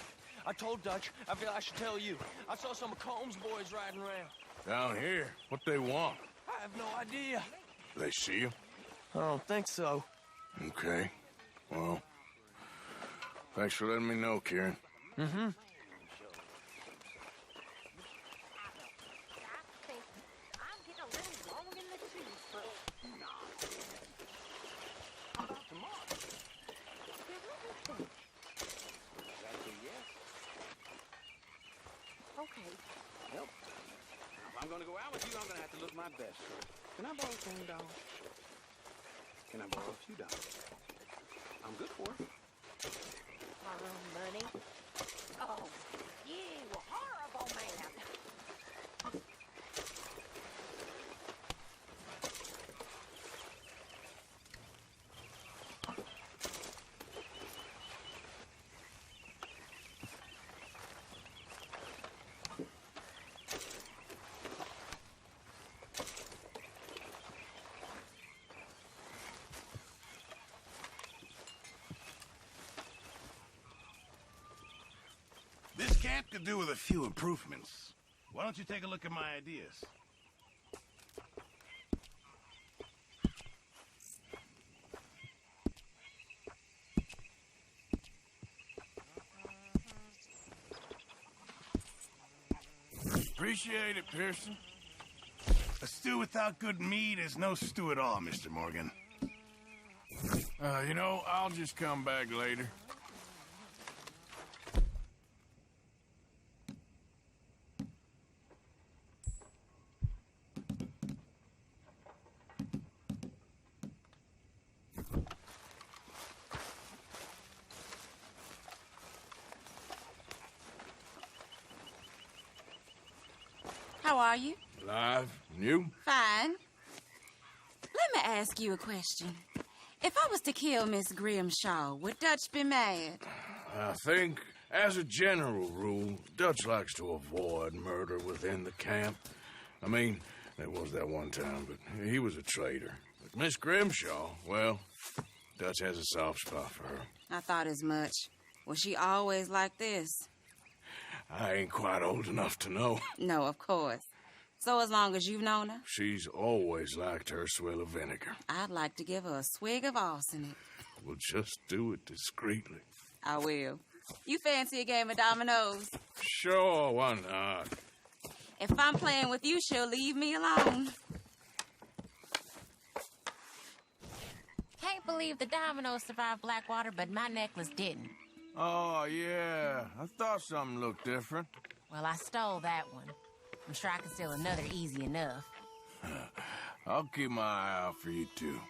I told Dutch I feel I should tell you. I saw some of Combs' boys riding around. Down here? What they want? I have no idea. They see you? I don't think so. Okay. Well, thanks for letting me know, Kieran. Mm-hmm. Okay. Well, if I'm gonna go out with you, I'm gonna have to look my best. So, can I borrow $10? Can I borrow a few dollars? I'm good for it. Borrow money? Oh, you horrible man. This camp could do with a few improvements. Why don't you take a look at my ideas? Appreciate it, Pearson. A stew without good meat is no stew at all, Mr. Morgan. You know, I'll just come back later. How are you? Live? And you? Fine. Let me ask you a question. If I was to kill Miss Grimshaw, would Dutch be mad? I think, as a general rule, Dutch likes to avoid murder within the camp. I mean, there was that one time, but he was a traitor. But Miss Grimshaw, well, Dutch has a soft spot for her. I thought as much. Was she always like this? I ain't quite old enough to know. No, of course. So as long as you've known her? She's always liked her swill of vinegar. I'd like to give her a swig of arsenic. We'll just do it discreetly. I will. You fancy a game of dominoes? Sure, why not? If I'm playing with you, she'll leave me alone. Can't believe the dominoes survived Blackwater, but my necklace didn't. Oh, yeah. I thought something looked different. Well, I stole that one. I'm sure I can steal another easy enough. I'll keep my eye out for you, too.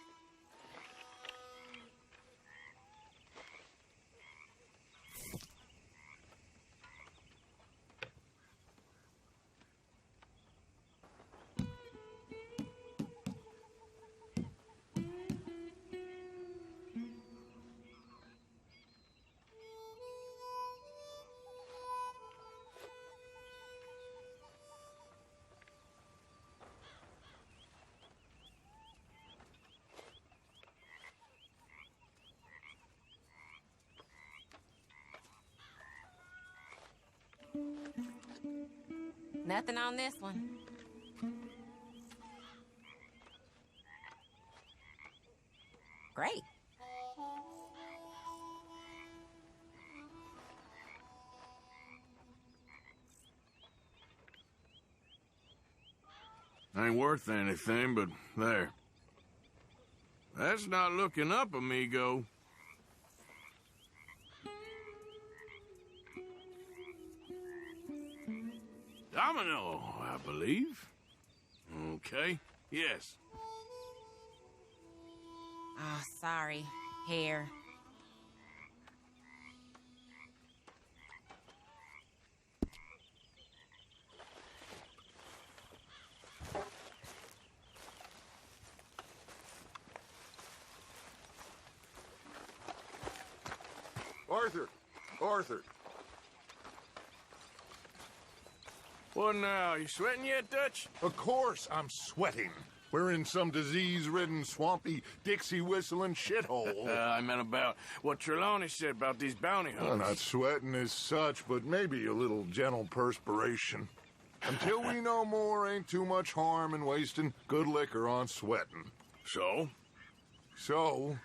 Nothing on this one. Great. Ain't worth anything, but there. That's not looking up, amigo. Domino, I believe. Okay, yes. Oh, sorry. Here. Arthur! Arthur! What now? You sweating yet, Dutch? Of course I'm sweating. We're in some disease-ridden, swampy, Dixie-whistling shithole. I meant about what Trelawney said about these bounty hunters. Well, not sweating as such, but maybe a little gentle perspiration. Until we know more, ain't too much harm in wasting good liquor on sweating. So? So,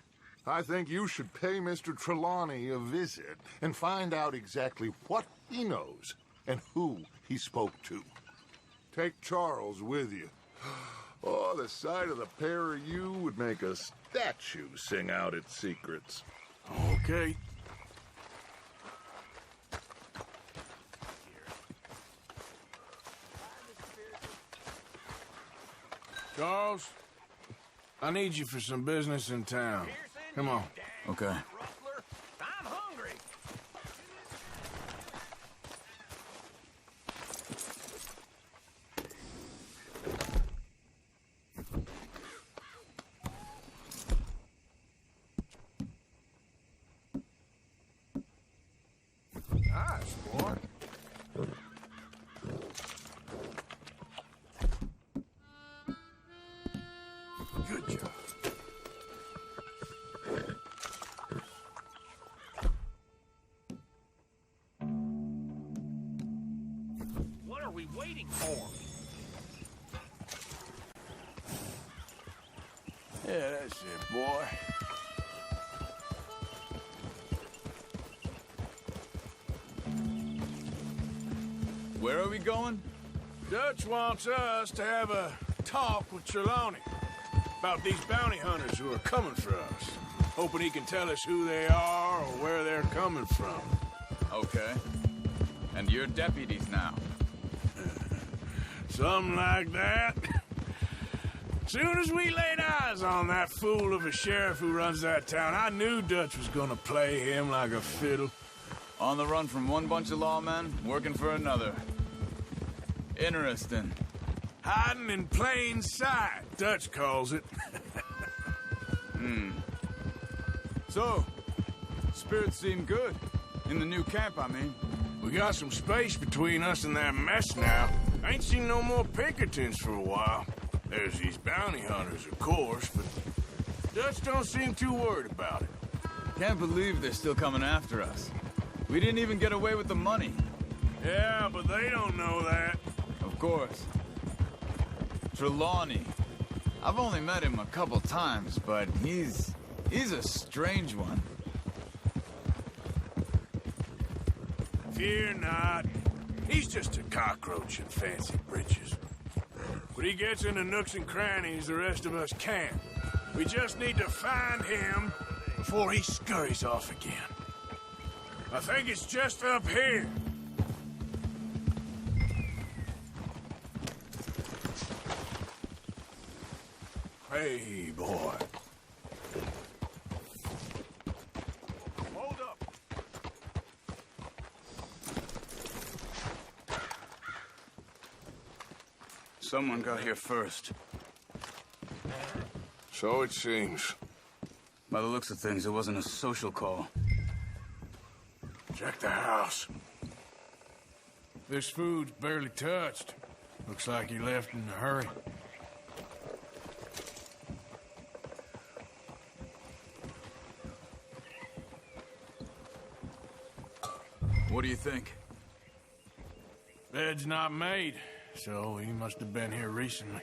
I think you should pay Mr. Trelawney a visit and find out exactly what he knows and who he spoke to. Take Charles with you. Oh, the sight of the pair of you would make a statue sing out its secrets. Okay. Charles, I need you for some business in town. Come on. Okay. I'm hungry. Nice, boy. Good job. What are we waiting for? Yeah, that's it, boy. Where are we going? Dutch wants us to have a talk with Trelawney about these bounty hunters who are coming for us. Hoping he can tell us who they are or where they're coming from. Okay. And you're deputies now. Something like that. Soon as we laid eyes on that fool of a sheriff who runs that town, I knew Dutch was gonna play him like a fiddle. On the run from one bunch of lawmen, working for another. Interesting. Hiding in plain sight, Dutch calls it. So, spirits seem good. In the new camp, I mean. We got some space between us and that mess now. I ain't seen no more Pinkertons for a while. There's these bounty hunters, of course, but Dutch don't seem too worried about it. Can't believe they're still coming after us. We didn't even get away with the money. Yeah, but they don't know that. Of course. Trelawney. I've only met him a couple times, but he's a strange one. Fear not. He's just a cockroach in fancy breeches. But he gets into nooks and crannies the rest of us can't. We just need to find him before he scurries off again. I think it's just up here. Hey, boy. Hold up. Someone got here first. So it seems. By the looks of things, it wasn't a social call. Check the house. This food's barely touched. Looks like he left in a hurry. What do you think? Bed's not made, so he must have been here recently.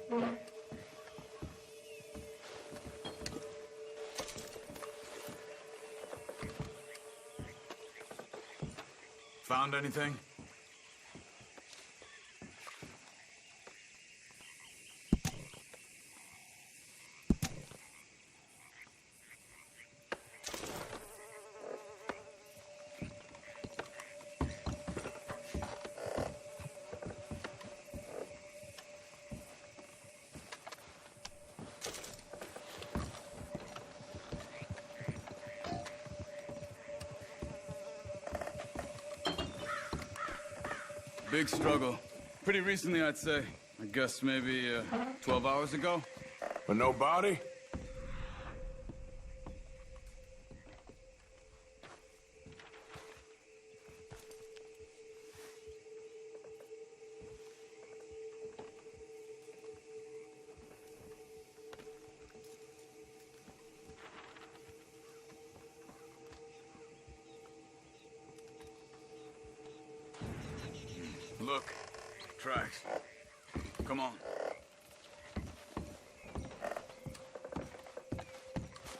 Found anything? Big struggle. Pretty recently, I'd say. I guess maybe 12 hours ago. But no body? Look. Tracks. Come on.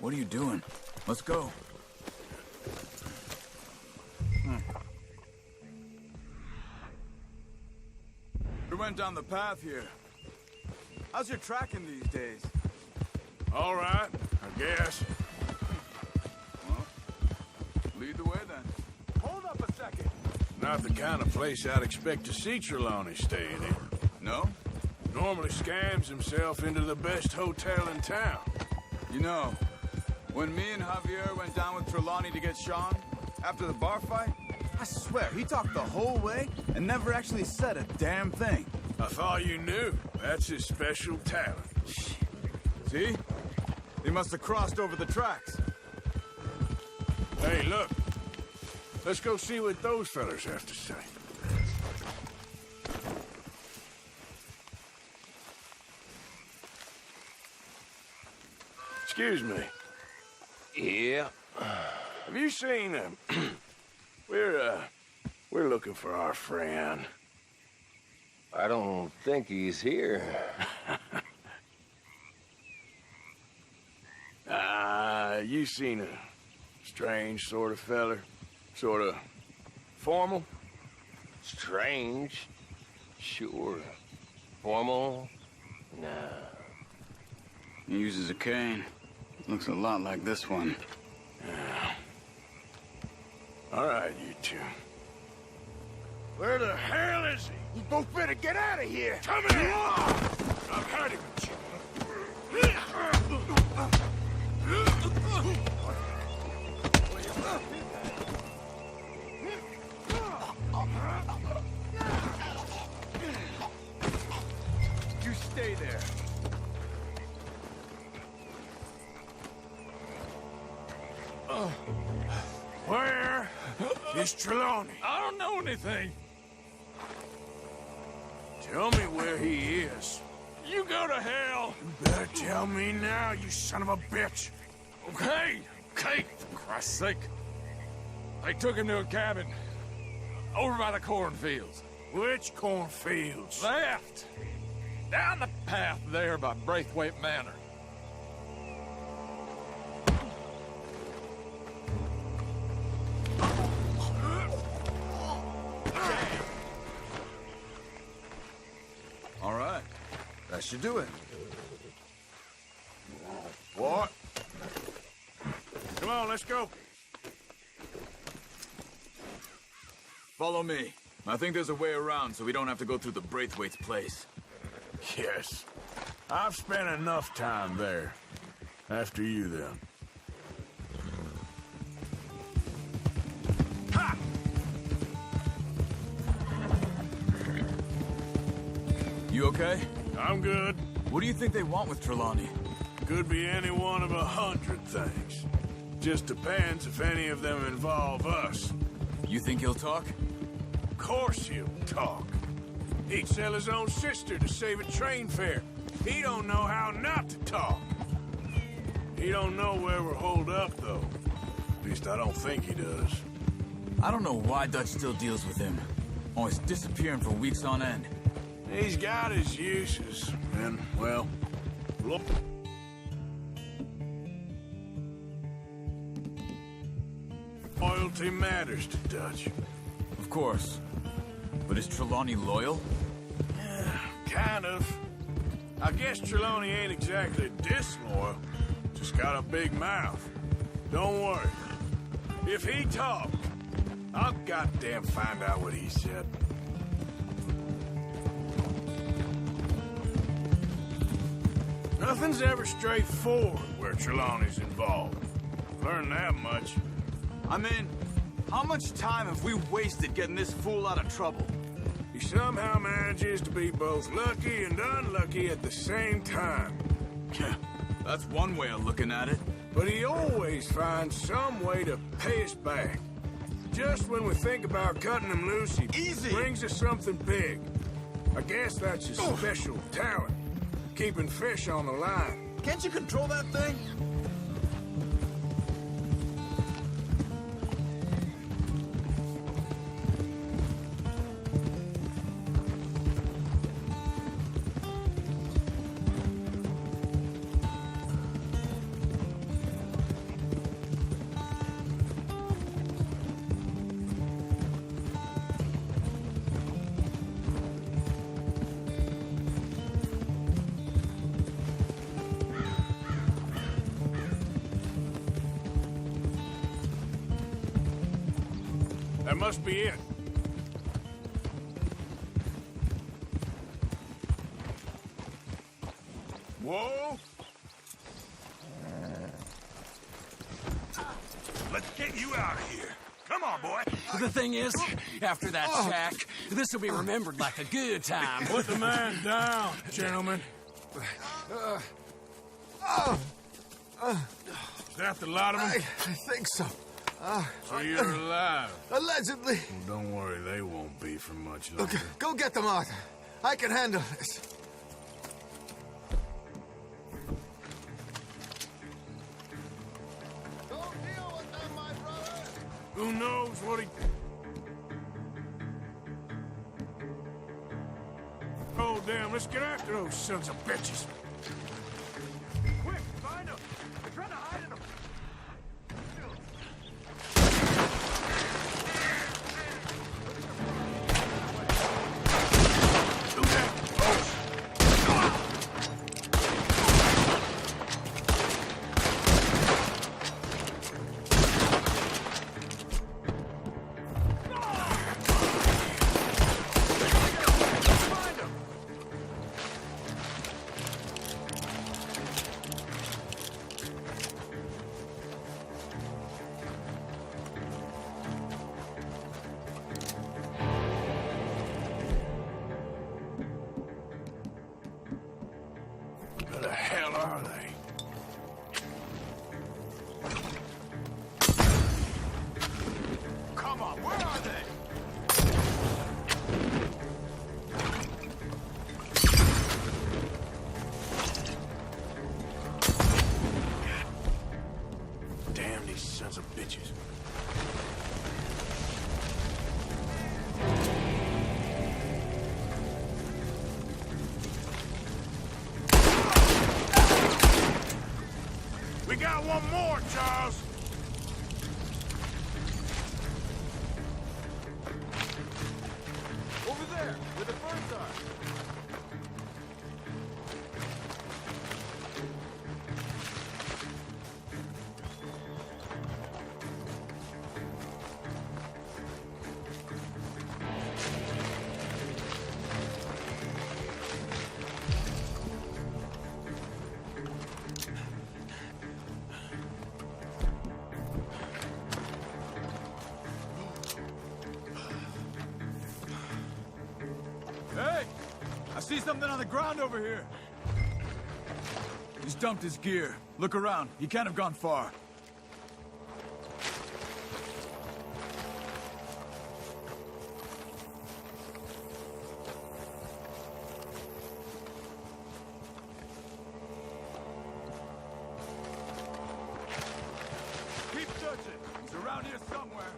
What are you doing? Let's go. We went down the path here. How's your tracking these days? All right, I guess. Well, lead the way then. Hold up a second. Not the kind of place I'd expect to see Trelawney staying in. No? Normally scams himself into the best hotel in town. You know, when me and Javier went down with Trelawney to get Sean, after the bar fight, I swear, he talked the whole way and never actually said a damn thing. I thought you knew. That's his special talent. See? He must have crossed over the tracks. Hey, look. Let's go see what those fellas have to say. Excuse me. Yeah. Have you seen him? We're looking for our friend. I don't think he's here. You seen a strange sort of feller? Sort of formal? Strange? Sure. Formal? Nah. He uses a cane. Looks a lot like this one. Yeah. All right, you two. Where the hell is he? You both better get out of here. Come here! I've had him. You stay there. Where is Trelawney? I don't know anything. Tell me where he is. You go to hell. You better tell me now, you son of a bitch. Okay, for Christ's sake. They took him to a cabin over by the cornfields. Which cornfields? Left. Down the path there by Braithwaite Manor. All right. That should do it. What? Come on, let's go. Follow me. I think there's a way around so we don't have to go through the Braithwaite's place. Yes. I've spent enough time there. After you, then. Ha! You okay? I'm good. What do you think they want with Trelawney? Could be any one of 100 things. Just depends if any of them involve us. You think he'll talk? Of course he'll talk. He'd sell his own sister to save a train fare. He don't know how not to talk. He don't know where we're holed up, though. At least I don't think he does. I don't know why Dutch still deals with him. Always disappearing for weeks on end. He's got his uses, and, well, look. Loyalty matters to Dutch. Of course. But is Trelawney loyal? Yeah, kind of. I guess Trelawney ain't exactly disloyal. Just got a big mouth. Don't worry. If he talked, I'll goddamn find out what he said. Nothing's ever straightforward where Trelawney's involved. Learned that much. I mean, how much time have we wasted getting this fool out of trouble? He somehow manages to be both lucky and unlucky at the same time. That's one way of looking at it. But he always finds some way to pay us back. Just when we think about cutting him loose, he brings us something big. I guess that's his special talent, keeping fish on the line. Can't you control that thing? That must be it. Whoa! Let's get you out of here. Come on, boy. The thing is, after that shack, this will be remembered like a good time. Put the man down, gentlemen. Is that the lot of them? I think so. So you're alive? Allegedly. Well, don't worry, they won't be for much longer. Okay, go get them, Arthur. I can handle this. Don't deal with them, my brother. Who knows what he... Oh, damn, let's get after those sons of bitches. Quick, find them. They're trying to hide in them. Where the hell are they? Come on, where are they? Damn these sons of bitches. We got one more, Charles. Over there, where the birds are. Hey! I see something on the ground over here. He's dumped his gear. Look around. He can't have gone far. Keep searching. He's around here somewhere.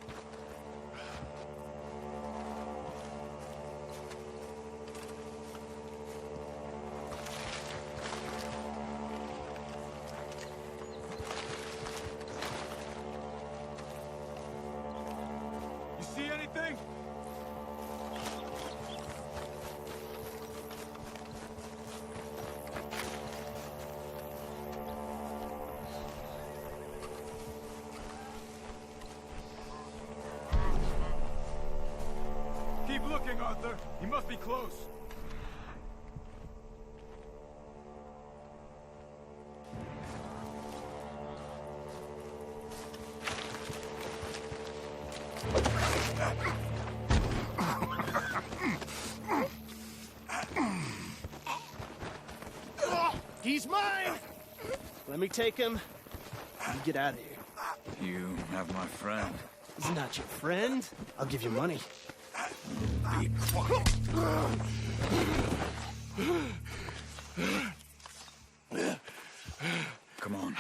Arthur. He must be close. He's mine! Let me take him. You get out of here. You have my friend. He's not your friend. I'll give you money. Be quiet. Come on.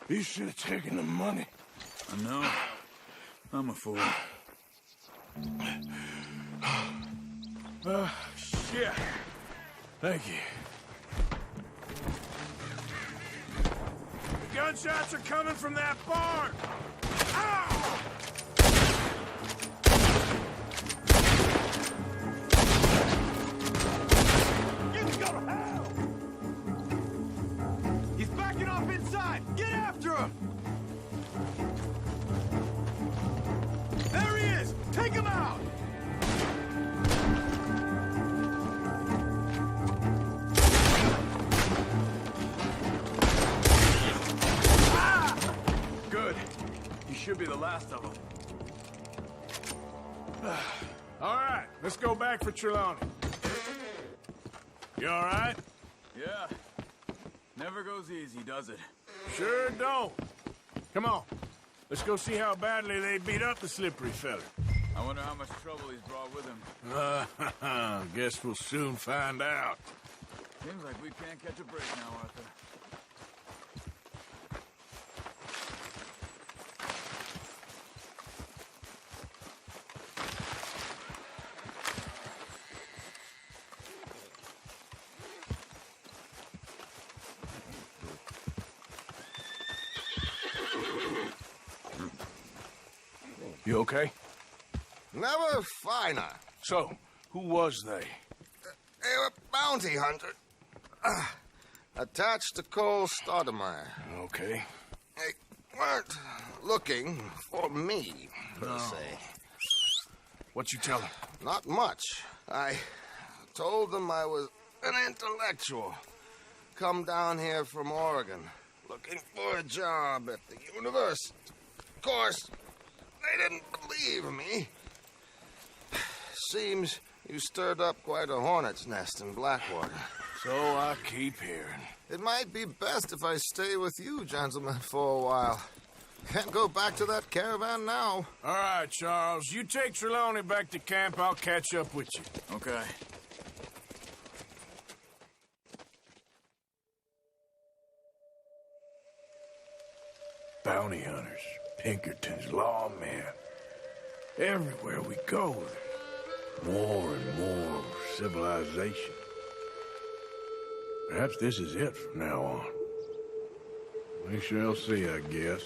You should have taken the money. I know. I'm a fool. Shit. Thank you. The gunshots are coming from that barn! Ow! You can go to hell! He's backing off inside! Get after him! There he is! Take him out! Good. You should be the last of them. All right, let's go back for Trelawney. You all right? Yeah. Never goes easy, does it? Sure don't. Come on. Let's go see how badly they beat up the slippery fella. I wonder how much trouble he's brought with him. Guess we'll soon find out. Seems like we can't catch a break now, Arthur. You okay? Never finer. So, who was they? They were bounty hunter. Attached to Cole Stoudemire. Okay. They weren't looking for me, per se. What you tell them? Not much. I told them I was an intellectual. Come down here from Oregon, looking for a job at the university. Of course, they didn't believe me. Seems you stirred up quite a hornet's nest in Blackwater. So I keep hearing. It might be best if I stay with you, gentlemen, for a while. Can't go back to that caravan now. All right, Charles. You take Trelawney back to camp. I'll catch up with you. Okay. Bounty hunters, Pinkertons, lawmen. Everywhere we go, more and more civilization. Perhaps this is it from now on. We shall see, I guess.